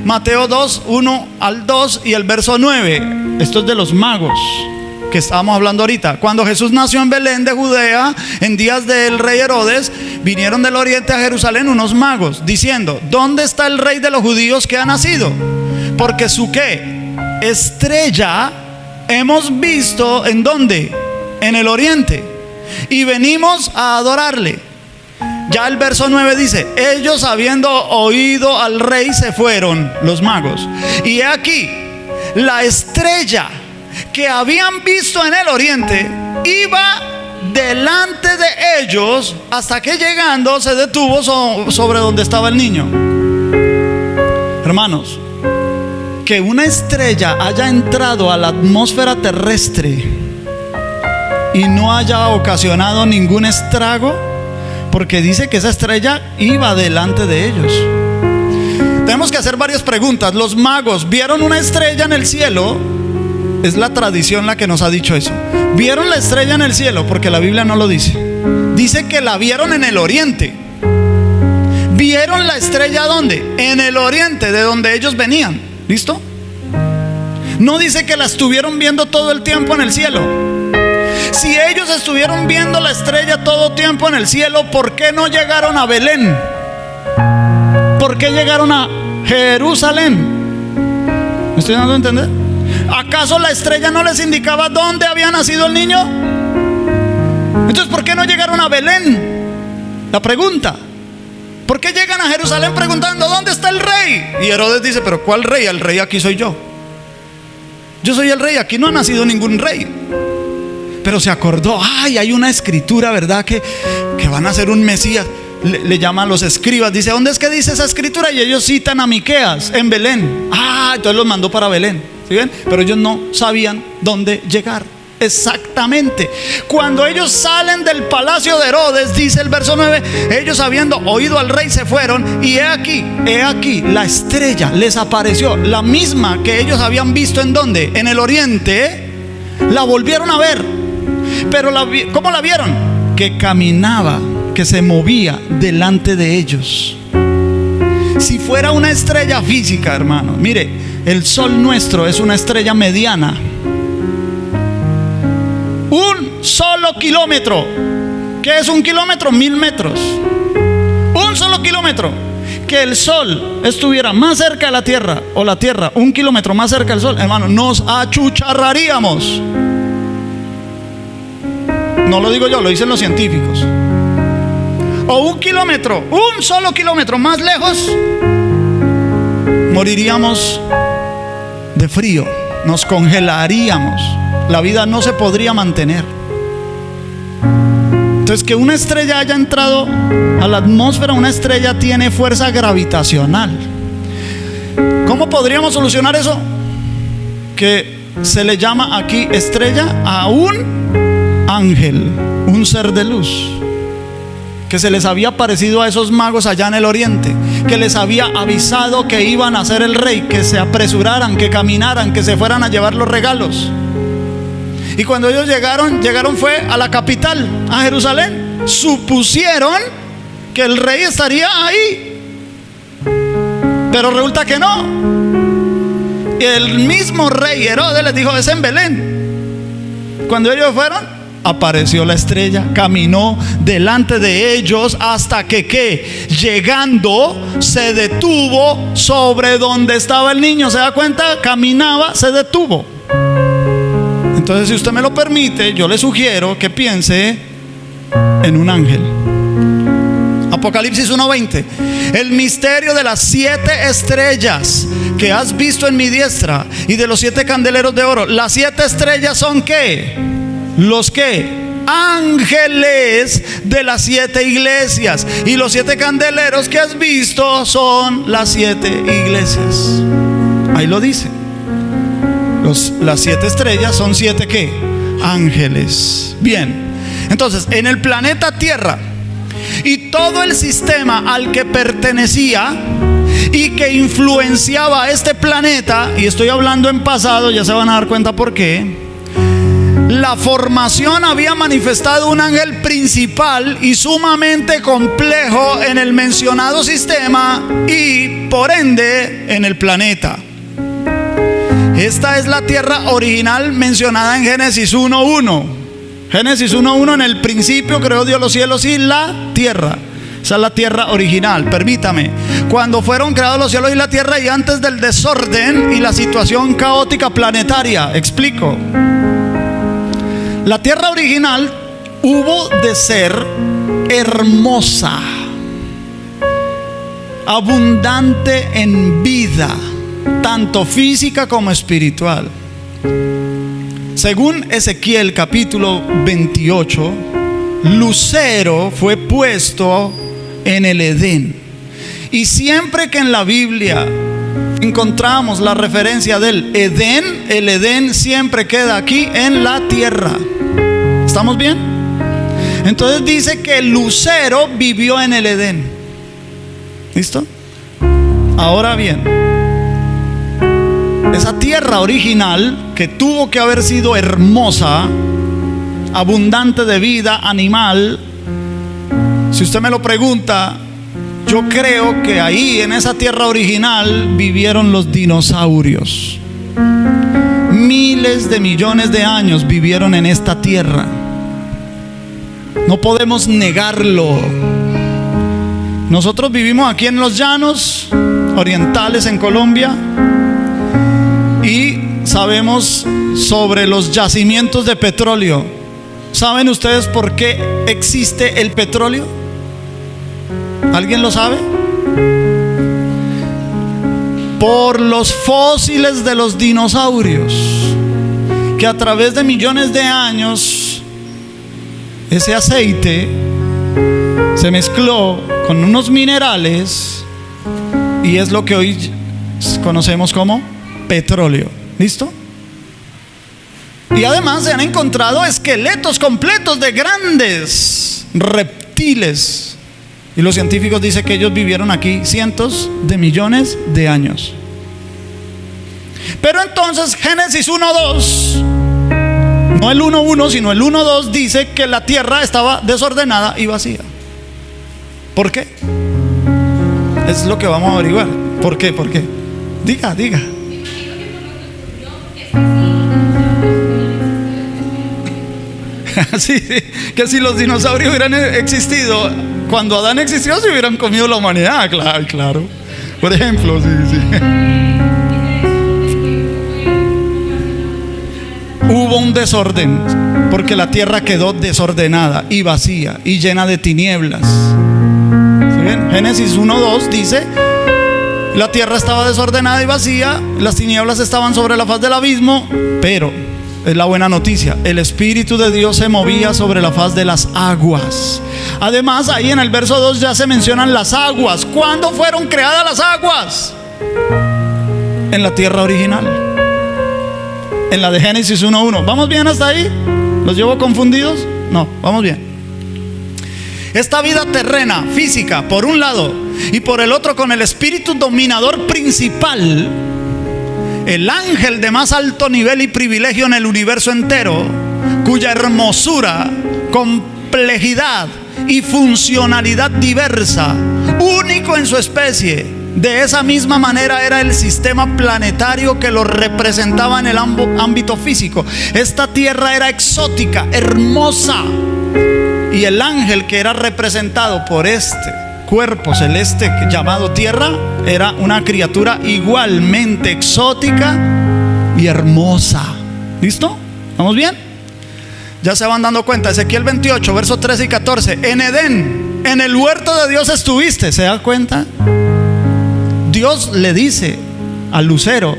A: Mateo 2, 1 al 2 y el verso 9. Esto es de los magos que estábamos hablando ahorita. Cuando Jesús nació en Belén de Judea, en días del rey Herodes, vinieron del oriente a Jerusalén unos magos, diciendo: ¿dónde está el rey de los judíos que ha nacido? Porque su ¿qué? Estrella hemos visto, ¿en dónde? En el oriente, y venimos a adorarle. Ya el verso 9 dice: ellos, habiendo oído al rey, se fueron, los magos, y he aquí la estrella que habían visto en el oriente iba delante de ellos, hasta que llegando se detuvo sobre donde estaba el niño. Hermanos, que una estrella haya entrado a la atmósfera terrestre y no haya ocasionado ningún estrago, porque dice que esa estrella iba delante de ellos. Tenemos que hacer varias preguntas. Los magos vieron una estrella en el cielo. Es la tradición la que nos ha dicho eso. Vieron la estrella en el cielo, porque la Biblia no lo dice. Dice que la vieron en el oriente. ¿Vieron la estrella dónde? En el oriente, de donde ellos venían. ¿Listo? No dice que la estuvieron viendo todo el tiempo en el cielo. Si ellos estuvieron viendo la estrella todo tiempo en el cielo, ¿por qué no llegaron a Belén? ¿Por qué llegaron a Jerusalén? ¿Me estoy dando a entender? ¿Acaso la estrella no les indicaba dónde había nacido el niño? Entonces, ¿por qué no llegaron a Belén? La pregunta: ¿por qué llegan a Jerusalén preguntando dónde está el rey? Y Herodes dice: ¿pero cuál rey? El rey aquí soy yo. Yo soy el rey, aquí no ha nacido ningún rey. Pero se acordó: ay, hay una escritura, ¿verdad? Que van a ser un Mesías. le llaman los escribas, dice: ¿dónde es que dice esa escritura? Y ellos citan a Miqueas, en Belén. Entonces los mandó para Belén, ¿sí ven? Pero ellos no sabían dónde llegar exactamente. Cuando ellos salen del palacio de Herodes, dice el verso 9, ellos habiendo oído al rey se fueron, y he aquí, la estrella les apareció, la misma que ellos habían visto. ¿En dónde? En el oriente. La volvieron a ver. Pero ¿cómo la vieron? Que caminaba, que se movía delante de ellos. Si fuera una estrella física, hermano, mire, el sol nuestro es una estrella mediana. Un solo kilómetro. ¿Qué es un kilómetro? 1000 metros. Un solo kilómetro. Que el sol estuviera más cerca de la tierra, o la tierra 1 kilómetro más cerca del sol, hermano, nos achucharraríamos. No lo digo yo, lo dicen los científicos. O 1 kilómetro, un solo kilómetro más lejos, moriríamos de frío, nos congelaríamos. La vida no se podría mantener. Entonces, que una estrella haya entrado a la atmósfera, una estrella tiene fuerza gravitacional. ¿Cómo podríamos solucionar eso? Que se le llama aquí estrella a un ángel, un ser de luz, que se les había parecido a esos magos allá en el oriente, que les había avisado que iban a ser el rey, que se apresuraran, que caminaran, que se fueran a llevar los regalos. Y cuando ellos llegaron fue a la capital, a Jerusalén. Supusieron que el rey estaría ahí, pero resulta que no. El mismo rey Herodes les dijo: es en Belén. Cuando ellos fueron, apareció la estrella, caminó delante de ellos hasta que llegando se detuvo sobre donde estaba el niño. ¿Se da cuenta? Caminaba, se detuvo. Entonces, si usted me lo permite, yo le sugiero que piense en un ángel. Apocalipsis 1:20. El misterio de las 7 estrellas que has visto en mi diestra y de los 7 candeleros de oro. Las 7 estrellas son ¿qué? Los ¿qué? Ángeles de las 7 iglesias. Y los 7 candeleros que has visto son las 7 iglesias. Ahí lo dice. Las 7 estrellas son 7 ¿qué? Ángeles. Bien, entonces en el planeta Tierra y todo el sistema al que pertenecía y que influenciaba a este planeta, y estoy hablando en pasado, ya se van a dar cuenta por qué, la formación había manifestado un ángel principal y sumamente complejo en el mencionado sistema y por ende en el planeta. Esta es la tierra original mencionada en Génesis 1:1. Génesis 1:1, en el principio creó Dios los cielos y la tierra. Esa es la tierra original. Permítame, cuando fueron creados los cielos y la tierra y antes del desorden y la situación caótica planetaria. Explico. La tierra original hubo de ser hermosa, abundante en vida, tanto física como espiritual. Según Ezequiel capítulo 28, lucero fue puesto en el Edén. Y siempre que en la Biblia encontramos la referencia del Edén, el Edén siempre queda aquí en la tierra. ¿Estamos bien? Entonces dice que el lucero vivió en el Edén. ¿Listo? Ahora bien, esa tierra original que tuvo que haber sido hermosa, abundante de vida animal, si usted me lo pregunta, yo creo que ahí en esa tierra original vivieron los dinosaurios. Miles de millones de años vivieron en esta tierra. No podemos negarlo. Nosotros vivimos aquí en los llanos orientales en Colombia y sabemos sobre los yacimientos de petróleo. ¿Saben ustedes por qué existe el petróleo? ¿Alguien lo sabe? Por los fósiles de los dinosaurios, que a través de millones de años ese aceite se mezcló con unos minerales y es lo que hoy conocemos como petróleo. ¿Listo? Y además se han encontrado esqueletos completos de grandes reptiles. Y los científicos dicen que ellos vivieron aquí cientos de millones de años. Pero entonces Génesis 1:2, no el 1:1, sino el 1:2, dice que la tierra estaba desordenada y vacía. ¿Por qué? Es lo que vamos a averiguar. ¿Por qué? ¿Por qué? Diga. Sí, que si los dinosaurios hubieran existido cuando Adán existió, se hubieran comido la humanidad. Claro. Por ejemplo, sí. Hubo un desorden porque la tierra quedó desordenada y vacía y llena de tinieblas. ¿Sí ven? Génesis 1:2 dice: la tierra estaba desordenada y vacía, las tinieblas estaban sobre la faz del abismo, pero es la buena noticia, el Espíritu de Dios se movía sobre la faz de las aguas. Además, ahí en el verso 2 ya se mencionan las aguas. ¿Cuándo fueron creadas las aguas? En la tierra original, en la de Génesis 1:1. ¿Vamos bien hasta ahí? ¿Los llevo confundidos? No, vamos bien. Esta vida terrena, física, por un lado, y por el otro con el espíritu dominador principal, el ángel de más alto nivel y privilegio en el universo entero, cuya hermosura, complejidad y funcionalidad diversa, único en su especie, de esa misma manera era el sistema planetario que lo representaba en el ámbito físico. Esta tierra era exótica, hermosa, y el ángel que era representado por este cuerpo celeste llamado tierra era una criatura igualmente exótica y hermosa. ¿Listo? ¿Vamos bien? Ya se van dando cuenta. Ezequiel 28, versos 13 y 14. En Edén, en el huerto de Dios estuviste. ¿Se da cuenta? Dios le dice al lucero: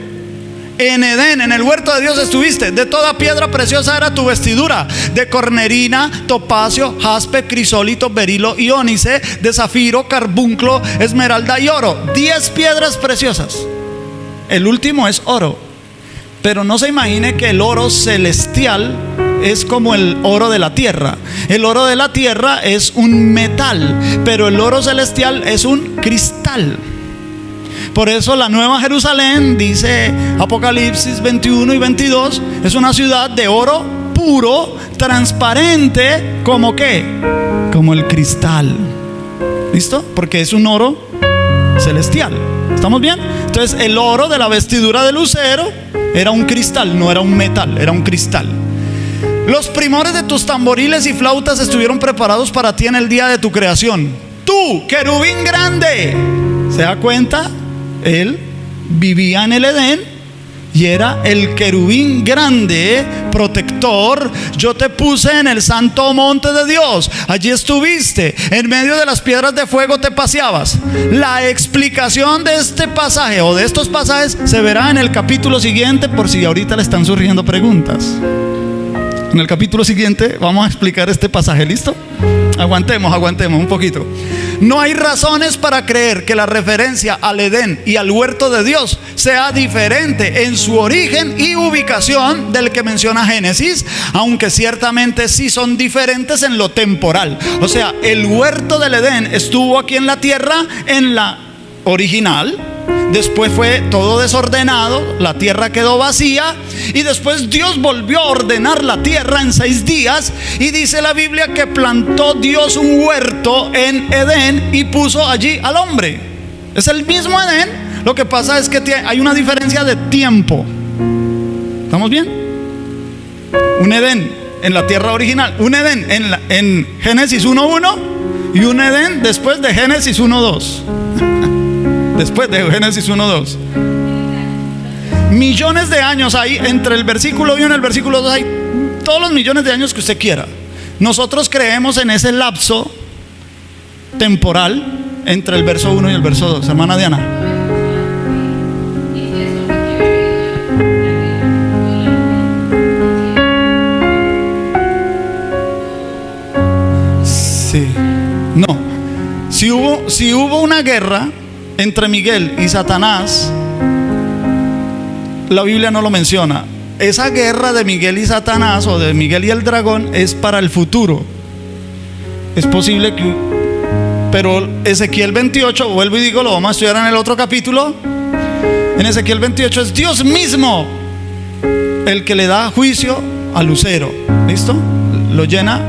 A: en Edén, en el huerto de Dios estuviste. De toda piedra preciosa era tu vestidura, de cornerina, topacio, jaspe, crisólito, berilo y ónice, de zafiro, carbunclo, esmeralda y oro. 10 piedras preciosas. El último es oro. Pero no se imagine que el oro celestial es como el oro de la tierra. El oro de la tierra es un metal, pero el oro celestial es un cristal. Por eso la Nueva Jerusalén, dice Apocalipsis 21 y 22, es una ciudad de oro puro, transparente, ¿como qué? Como el cristal. ¿Listo? Porque es un oro celestial. ¿Estamos bien? Entonces el oro de la vestidura del lucero era un cristal, no era un metal, era un cristal. Los primores de tus tamboriles y flautas estuvieron preparados para ti en el día de tu creación. Tú, querubín grande. ¿Se da cuenta? Él vivía en el Edén y era el querubín grande, protector. Yo te puse en el santo monte de Dios. Allí estuviste. En medio de las piedras de fuego te paseabas. La explicación de este pasaje o de estos pasajes se verá en el capítulo siguiente, por si ahorita le están surgiendo preguntas. En el capítulo siguiente vamos a explicar este pasaje. ¿Listo? Aguantemos un poquito. No hay razones para creer que la referencia al Edén y al huerto de Dios sea diferente en su origen y ubicación del que menciona Génesis, aunque ciertamente sí son diferentes en lo temporal. O sea, el huerto del Edén estuvo aquí en la tierra en la original. Después fue todo desordenado, la tierra quedó vacía y después Dios volvió a ordenar la tierra en 6 días y dice la Biblia que plantó Dios un huerto en Edén y puso allí al hombre. Es el mismo Edén, lo que pasa es que hay una diferencia de tiempo. ¿Estamos bien? Un Edén en la tierra original, un Edén en Génesis 1:1 y un Edén después de Génesis 1:2. Después de Génesis 1:2. Millones de años hay entre el versículo 1 y el versículo 2. Hay todos los millones de años que usted quiera. Nosotros creemos en ese lapso temporal entre el verso 1 y el verso 2. Hermana Diana. Sí. No. Si hubo una guerra entre Miguel y Satanás, la Biblia no lo menciona. Esa guerra de Miguel y Satanás, o de Miguel y el dragón, es para el futuro. Es posible que... Pero Ezequiel 28, vuelvo y digo, lo vamos a estudiar en el otro capítulo. En Ezequiel 28 es Dios mismo el que le da juicio al lucero. ¿Listo? Lo llena,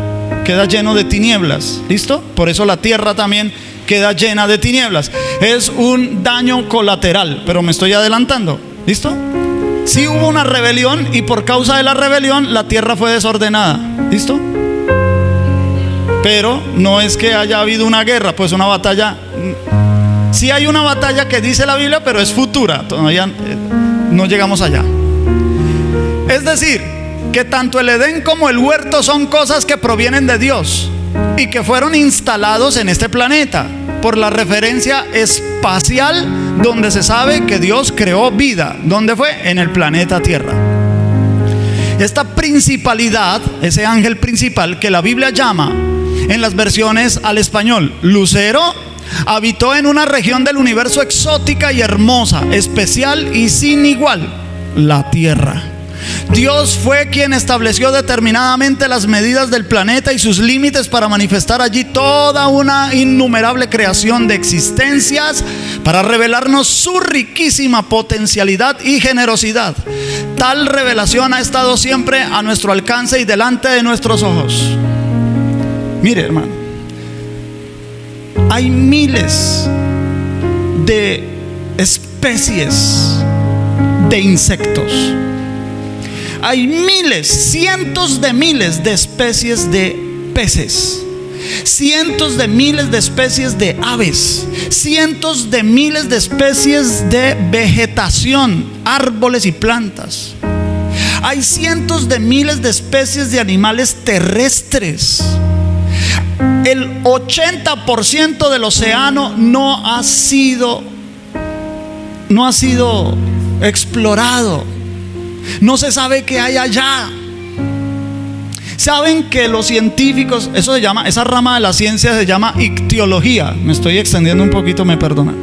A: queda lleno de tinieblas. ¿Listo? Por eso la tierra también queda llena de tinieblas. Es un daño colateral, pero me estoy adelantando. ¿Listo? Sí hubo una rebelión, y por causa de la rebelión la tierra fue desordenada. ¿Listo? Pero no es que haya habido una guerra, pues una batalla. Sí hay una batalla que dice la Biblia, pero es futura. Todavía no llegamos allá. Es decir, que tanto el Edén como el huerto son cosas que provienen de Dios y que fueron instalados en este planeta por la referencia espacial, donde se sabe que Dios creó vida. ¿Dónde fue? En el planeta Tierra. Esta principalidad, ese ángel principal que la Biblia llama en las versiones al español lucero, habitó en una región del universo exótica y hermosa, especial y sin igual, la Tierra. Dios fue quien estableció determinadamente las medidas del planeta y sus límites para manifestar allí toda una innumerable creación de existencias, para revelarnos su riquísima potencialidad y generosidad. Tal revelación ha estado siempre a nuestro alcance y delante de nuestros ojos. Mire, hermano, hay miles de especies de insectos. Hay miles, cientos de miles de especies de peces, cientos de miles de especies de aves, cientos de miles de especies de vegetación, árboles y plantas. Hay cientos de miles de especies de animales terrestres. El 80% del océano no ha sido explorado. No se sabe qué hay allá. Saben que los científicos, eso se llama, esa rama de la ciencia se llama ictiología. Me estoy extendiendo un poquito, me perdona.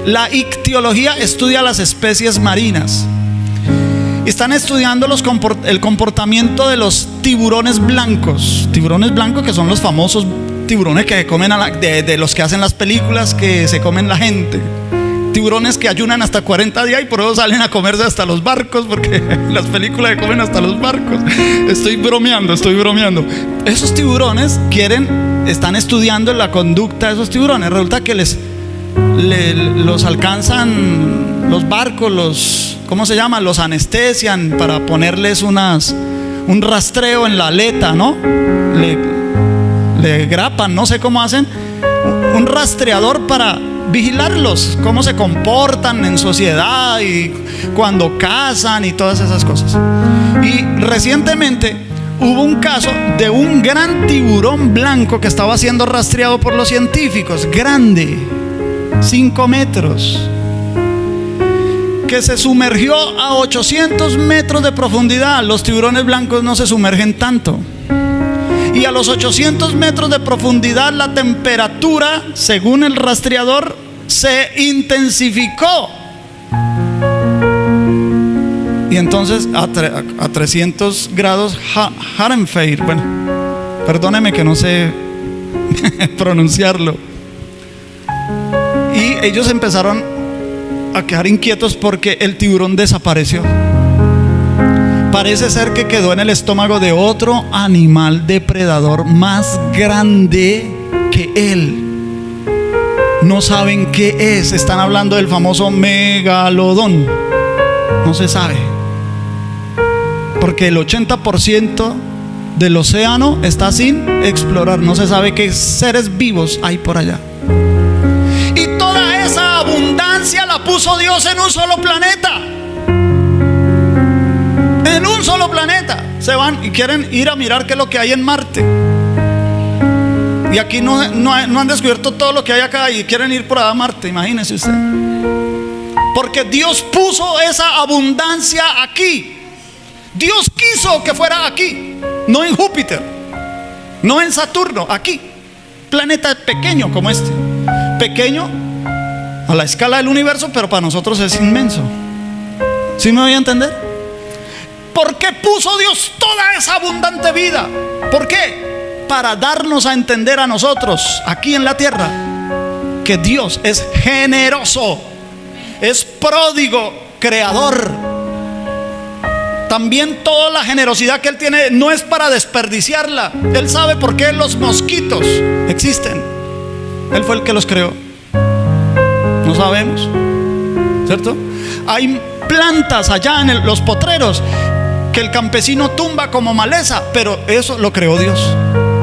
A: La ictiología estudia las especies marinas. Están estudiando el comportamiento de los tiburones blancos. Tiburones blancos, que son los famosos tiburones que comen de los que hacen las películas, que se comen la gente. Tiburones que ayunan hasta 40 días y por eso salen a comerse hasta los barcos, porque en las películas se comen hasta los barcos. Estoy bromeando. Esos tiburones están estudiando la conducta de esos tiburones. Resulta que los alcanzan los barcos, ¿cómo se llama? Los anestesian para ponerles un rastreo en la aleta, ¿no? Le grapan, no sé cómo hacen, un rastreador para vigilarlos, cómo se comportan en sociedad y cuando cazan y todas esas cosas. Y recientemente hubo un caso de un gran tiburón blanco que estaba siendo rastreado por los científicos, grande, 5 metros, que se sumergió a 800 metros de profundidad. Los tiburones blancos no se sumergen tanto. Y a los 800 metros de profundidad la temperatura, según el rastreador, se intensificó. Y entonces a 300 grados Fahrenheit, bueno, perdóneme que no sé pronunciarlo. Y ellos empezaron a quedar inquietos porque el tiburón desapareció. Parece ser que quedó en el estómago de otro animal depredador más grande que él. No saben qué es. Están hablando del famoso megalodón. No se sabe, porque el 80% del océano está sin explorar. No se sabe qué seres vivos hay por allá. Y toda esa abundancia la puso Dios en un solo planeta. En un solo planeta. Se van y quieren ir a mirar qué es lo que hay en Marte. Y aquí no han descubierto todo lo que hay acá y quieren ir por allá a Marte. Imagínese usted. Porque Dios puso esa abundancia aquí. Dios quiso que fuera aquí, no en Júpiter, no en Saturno, aquí. Planeta pequeño como este. pequeño a la escala del universo, pero para nosotros es inmenso. ¿Sí me voy a entender? ¿Por qué puso Dios toda esa abundante vida? ¿Por qué? Para darnos a entender a nosotros aquí en la tierra que Dios es generoso, es pródigo, creador. También toda la generosidad que Él tiene no es para desperdiciarla. Él sabe por qué los mosquitos existen. Él fue el que los creó. No sabemos, ¿cierto? Hay plantas allá en los potreros que el campesino tumba como maleza, pero eso lo creó Dios.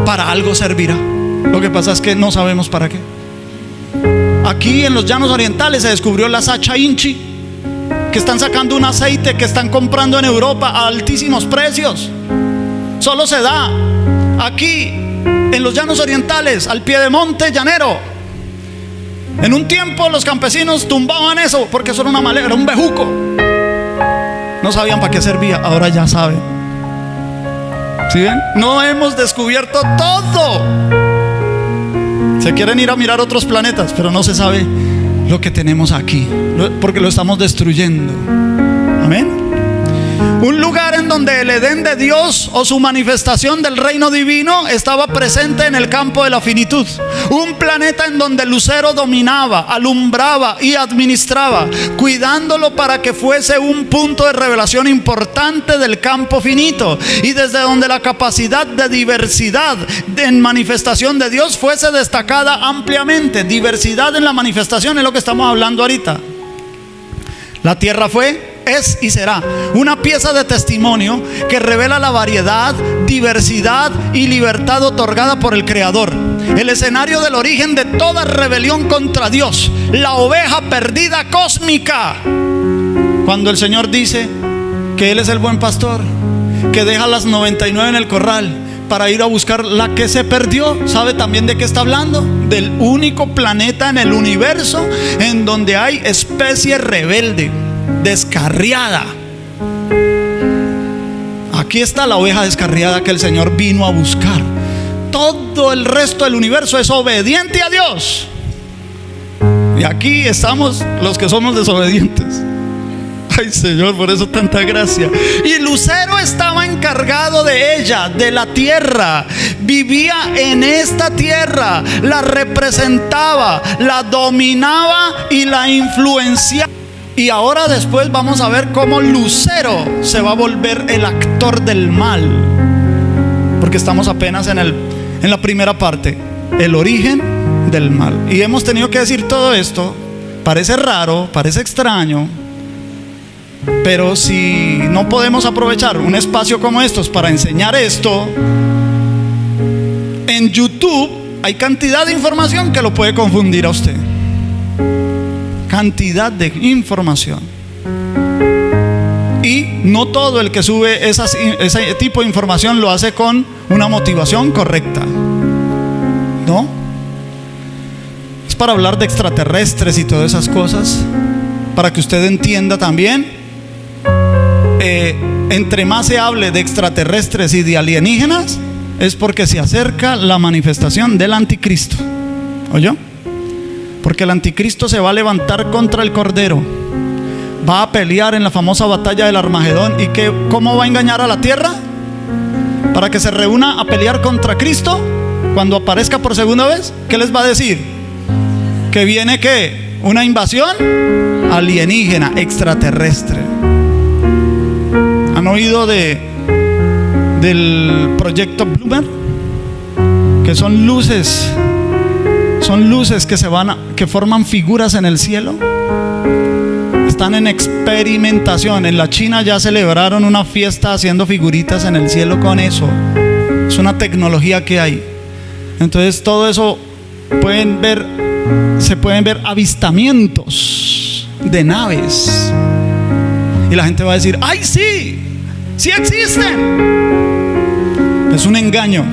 A: Para algo servirá. Lo que pasa es que no sabemos para qué. Aquí en los llanos orientales se descubrió la sacha inchi, que están sacando un aceite que están comprando en Europa a altísimos precios. Solo se da aquí en los llanos orientales, al pie de monte llanero. En un tiempo los campesinos tumbaban eso porque eso era una maleza, era un bejuco. No sabían para qué servía, ahora ya saben. ¿Sí ven? No hemos descubierto todo. Se quieren ir a mirar otros planetas, pero no se sabe lo que tenemos aquí, porque lo estamos destruyendo. Amén. Un lugar en donde el Edén de Dios o su manifestación del reino divino estaba presente en el campo de la finitud. Un planeta en donde Lucero dominaba, alumbraba y administraba, cuidándolo para que fuese un punto de revelación importante del campo finito, y desde donde la capacidad de diversidad en manifestación de Dios fuese destacada ampliamente. Diversidad en la manifestación es lo que estamos hablando ahorita. La tierra fue, es y será una pieza de testimonio que revela la variedad, diversidad y libertad otorgada por el Creador. El escenario del origen de toda rebelión contra Dios, la oveja perdida cósmica. Cuando el Señor dice que Él es el buen pastor, que deja las 99 en el corral para ir a buscar la que se perdió, ¿sabe también de qué está hablando? Del único planeta en el universo en donde hay especie rebelde, descarriada. Aquí está la oveja descarriada que el Señor vino a buscar. Todo el resto del universo es obediente a Dios, y aquí estamos los que somos desobedientes. Ay, Señor, por eso tanta gracia. Y Lucero estaba encargado de ella, de la tierra. Vivía en esta tierra, la representaba, la dominaba y la influenciaba. Y ahora después vamos a ver cómo Lucero se va a volver el actor del mal, porque estamos apenas en la primera parte, el origen del mal. Y hemos tenido que decir todo esto. Parece raro, parece extraño, pero si no podemos aprovechar un espacio como estos para enseñar esto, en YouTube hay cantidad de información que lo puede confundir a usted. Cantidad de información. Y no todo el que sube ese tipo de información lo hace con una motivación correcta. ¿No? Es para hablar de extraterrestres y todas esas cosas, para que usted entienda también. Entre más se hable de extraterrestres y de alienígenas, es porque se acerca la manifestación del anticristo. ¿Oyó? Porque el anticristo se va a levantar contra el Cordero, va a pelear en la famosa batalla del Armagedón. ¿Y cómo va a engañar a la tierra? Para que se reúna a pelear contra Cristo cuando aparezca por segunda vez. ¿Qué les va a decir? Que viene ¿qué? Una invasión alienígena, extraterrestre. ¿Han oído del proyecto Bloomer? Que son luces que forman figuras en el cielo. Están en experimentación. En la China ya celebraron una fiesta haciendo figuritas en el cielo con eso. Es una tecnología que hay. Entonces todo eso se pueden ver avistamientos de naves. Y la gente va a decir: ¡ay, sí! ¡Sí existen! Es un engaño.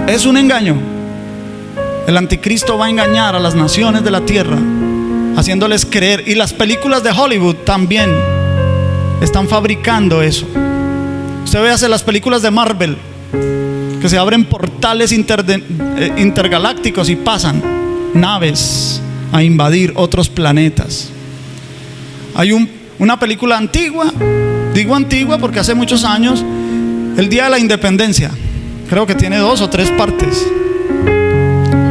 A: Es un engaño. El anticristo va a engañar a las naciones de la tierra, haciéndoles creer. Y las películas de Hollywood también están fabricando eso. Usted ve las películas de Marvel, que se abren portales intergalácticos y pasan. naves a invadir otros planetas. Hay una película antigua, digo antigua porque hace muchos años, el Día de la Independencia, creo que tiene 2 o 3 partes.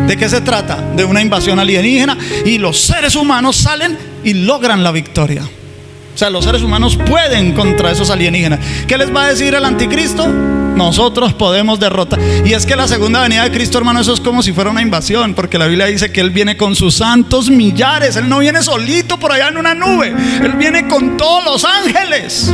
A: ¿De qué se trata? De una invasión alienígena y los seres humanos salen y logran la victoria. O sea, los seres humanos pueden contra esos alienígenas. ¿Qué les va a decir el anticristo? Nosotros podemos derrotar. Y es que la segunda venida de Cristo, hermano, eso es como si fuera una invasión, porque la Biblia dice que Él viene con sus santos millares. Él no viene solito por allá en una nube, Él viene con todos los ángeles.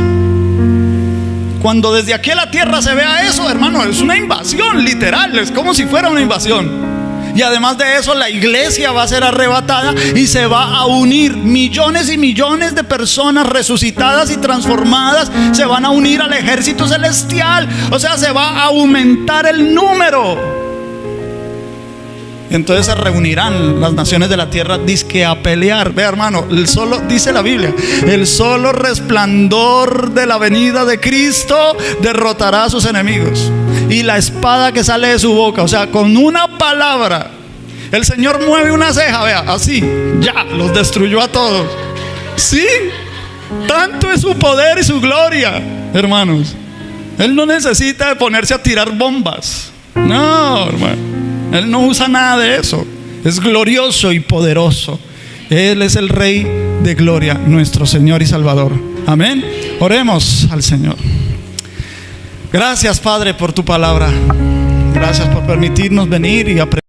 A: Cuando desde aquí a la tierra se vea eso, hermano, es una invasión literal, es como si fuera una invasión. Y además de eso, la iglesia va a ser arrebatada y se va a unir. Millones y millones de personas resucitadas y transformadas se van a unir al ejército celestial. O sea, se va a aumentar el número. Entonces se reunirán las naciones de la tierra, dizque a pelear. Ve, hermano, dice la Biblia, el solo resplandor de la venida de Cristo derrotará a sus enemigos. Y la espada que sale de su boca, o sea, con una palabra, el Señor mueve una ceja, vea, así, ya, los destruyó a todos. Sí, tanto es su poder y su gloria, hermanos. Él no necesita de ponerse a tirar bombas. No, hermano. Él no usa nada de eso. Es glorioso y poderoso. Él es el Rey de gloria, nuestro Señor y Salvador. Amén. Oremos al Señor. Gracias, Padre, por tu palabra. Gracias por permitirnos venir y aprender.